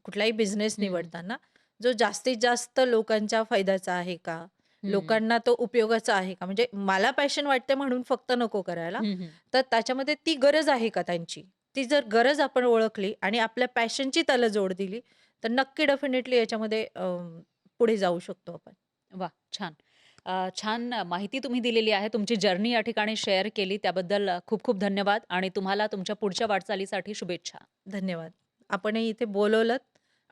[SPEAKER 1] कुठलाही बिझनेस
[SPEAKER 2] हं, हं.
[SPEAKER 1] निवडताना जो जास्तीत जास्त लोकांच्या फायद्याचा आहे का?
[SPEAKER 2] हं.
[SPEAKER 1] लोकांना तो उपयोगाचा आहे का? म्हणजे मला पॅशन वाटते म्हणून फक्त नको करायला.
[SPEAKER 2] हं, हं.
[SPEAKER 1] तर त्याच्यामध्ये ती गरज आहे का त्यांची? ती जर गरज आपण ओळखली आणि आपल्या पॅशनची त्याला जोड दिली, तर नक्की डेफिनेटली याच्यामध्ये पुढे जाऊ शकतो आपण.
[SPEAKER 2] वाह! छान. छान माहिती तुम्ही दिलेली आहे. तुमची जर्नी या ठिकाणी शेअर केली त्याबद्दल खूप खूप धन्यवाद आणि तुम्हाला तुमच्या पुढच्या वाटचालीसाठी शुभेच्छा.
[SPEAKER 1] धन्यवाद. आपणही इथे बोलवलत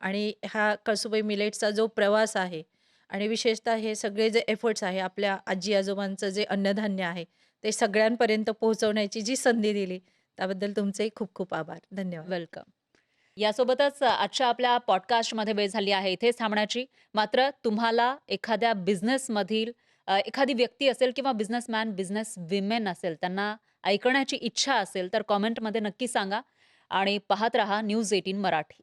[SPEAKER 1] आणि हा कळसुबाई मिलेट्सचा जो प्रवास आहे आणि विशेषतः हे सगळे जे एफर्ट्स आहे, आपल्या आजी-आजोबांचं जे अन्नधान्य आहे, ते सगळ्यांपर्यंत पोहोचवण्याची जी संधी दिली, त्याबद्दल तुमचे खूप खूप आभार. धन्यवाद.
[SPEAKER 2] वेलकम. यासोबतच आजच्या आपल्या पॉडकास्टमध्ये वेळ झाली आहे इथेच थांबण्याची. मात्र तुम्हाला एखाद्या बिझनेसमधील एखादी व्यक्ती असेल किंवा बिझनेसमॅन, बिझनेस विमेन असेल, त्यांना ऐकण्याची इच्छा असेल, तर कमेंटमध्ये नक्की सांगा आणि पाहत रहा न्यूज 18 मराठी.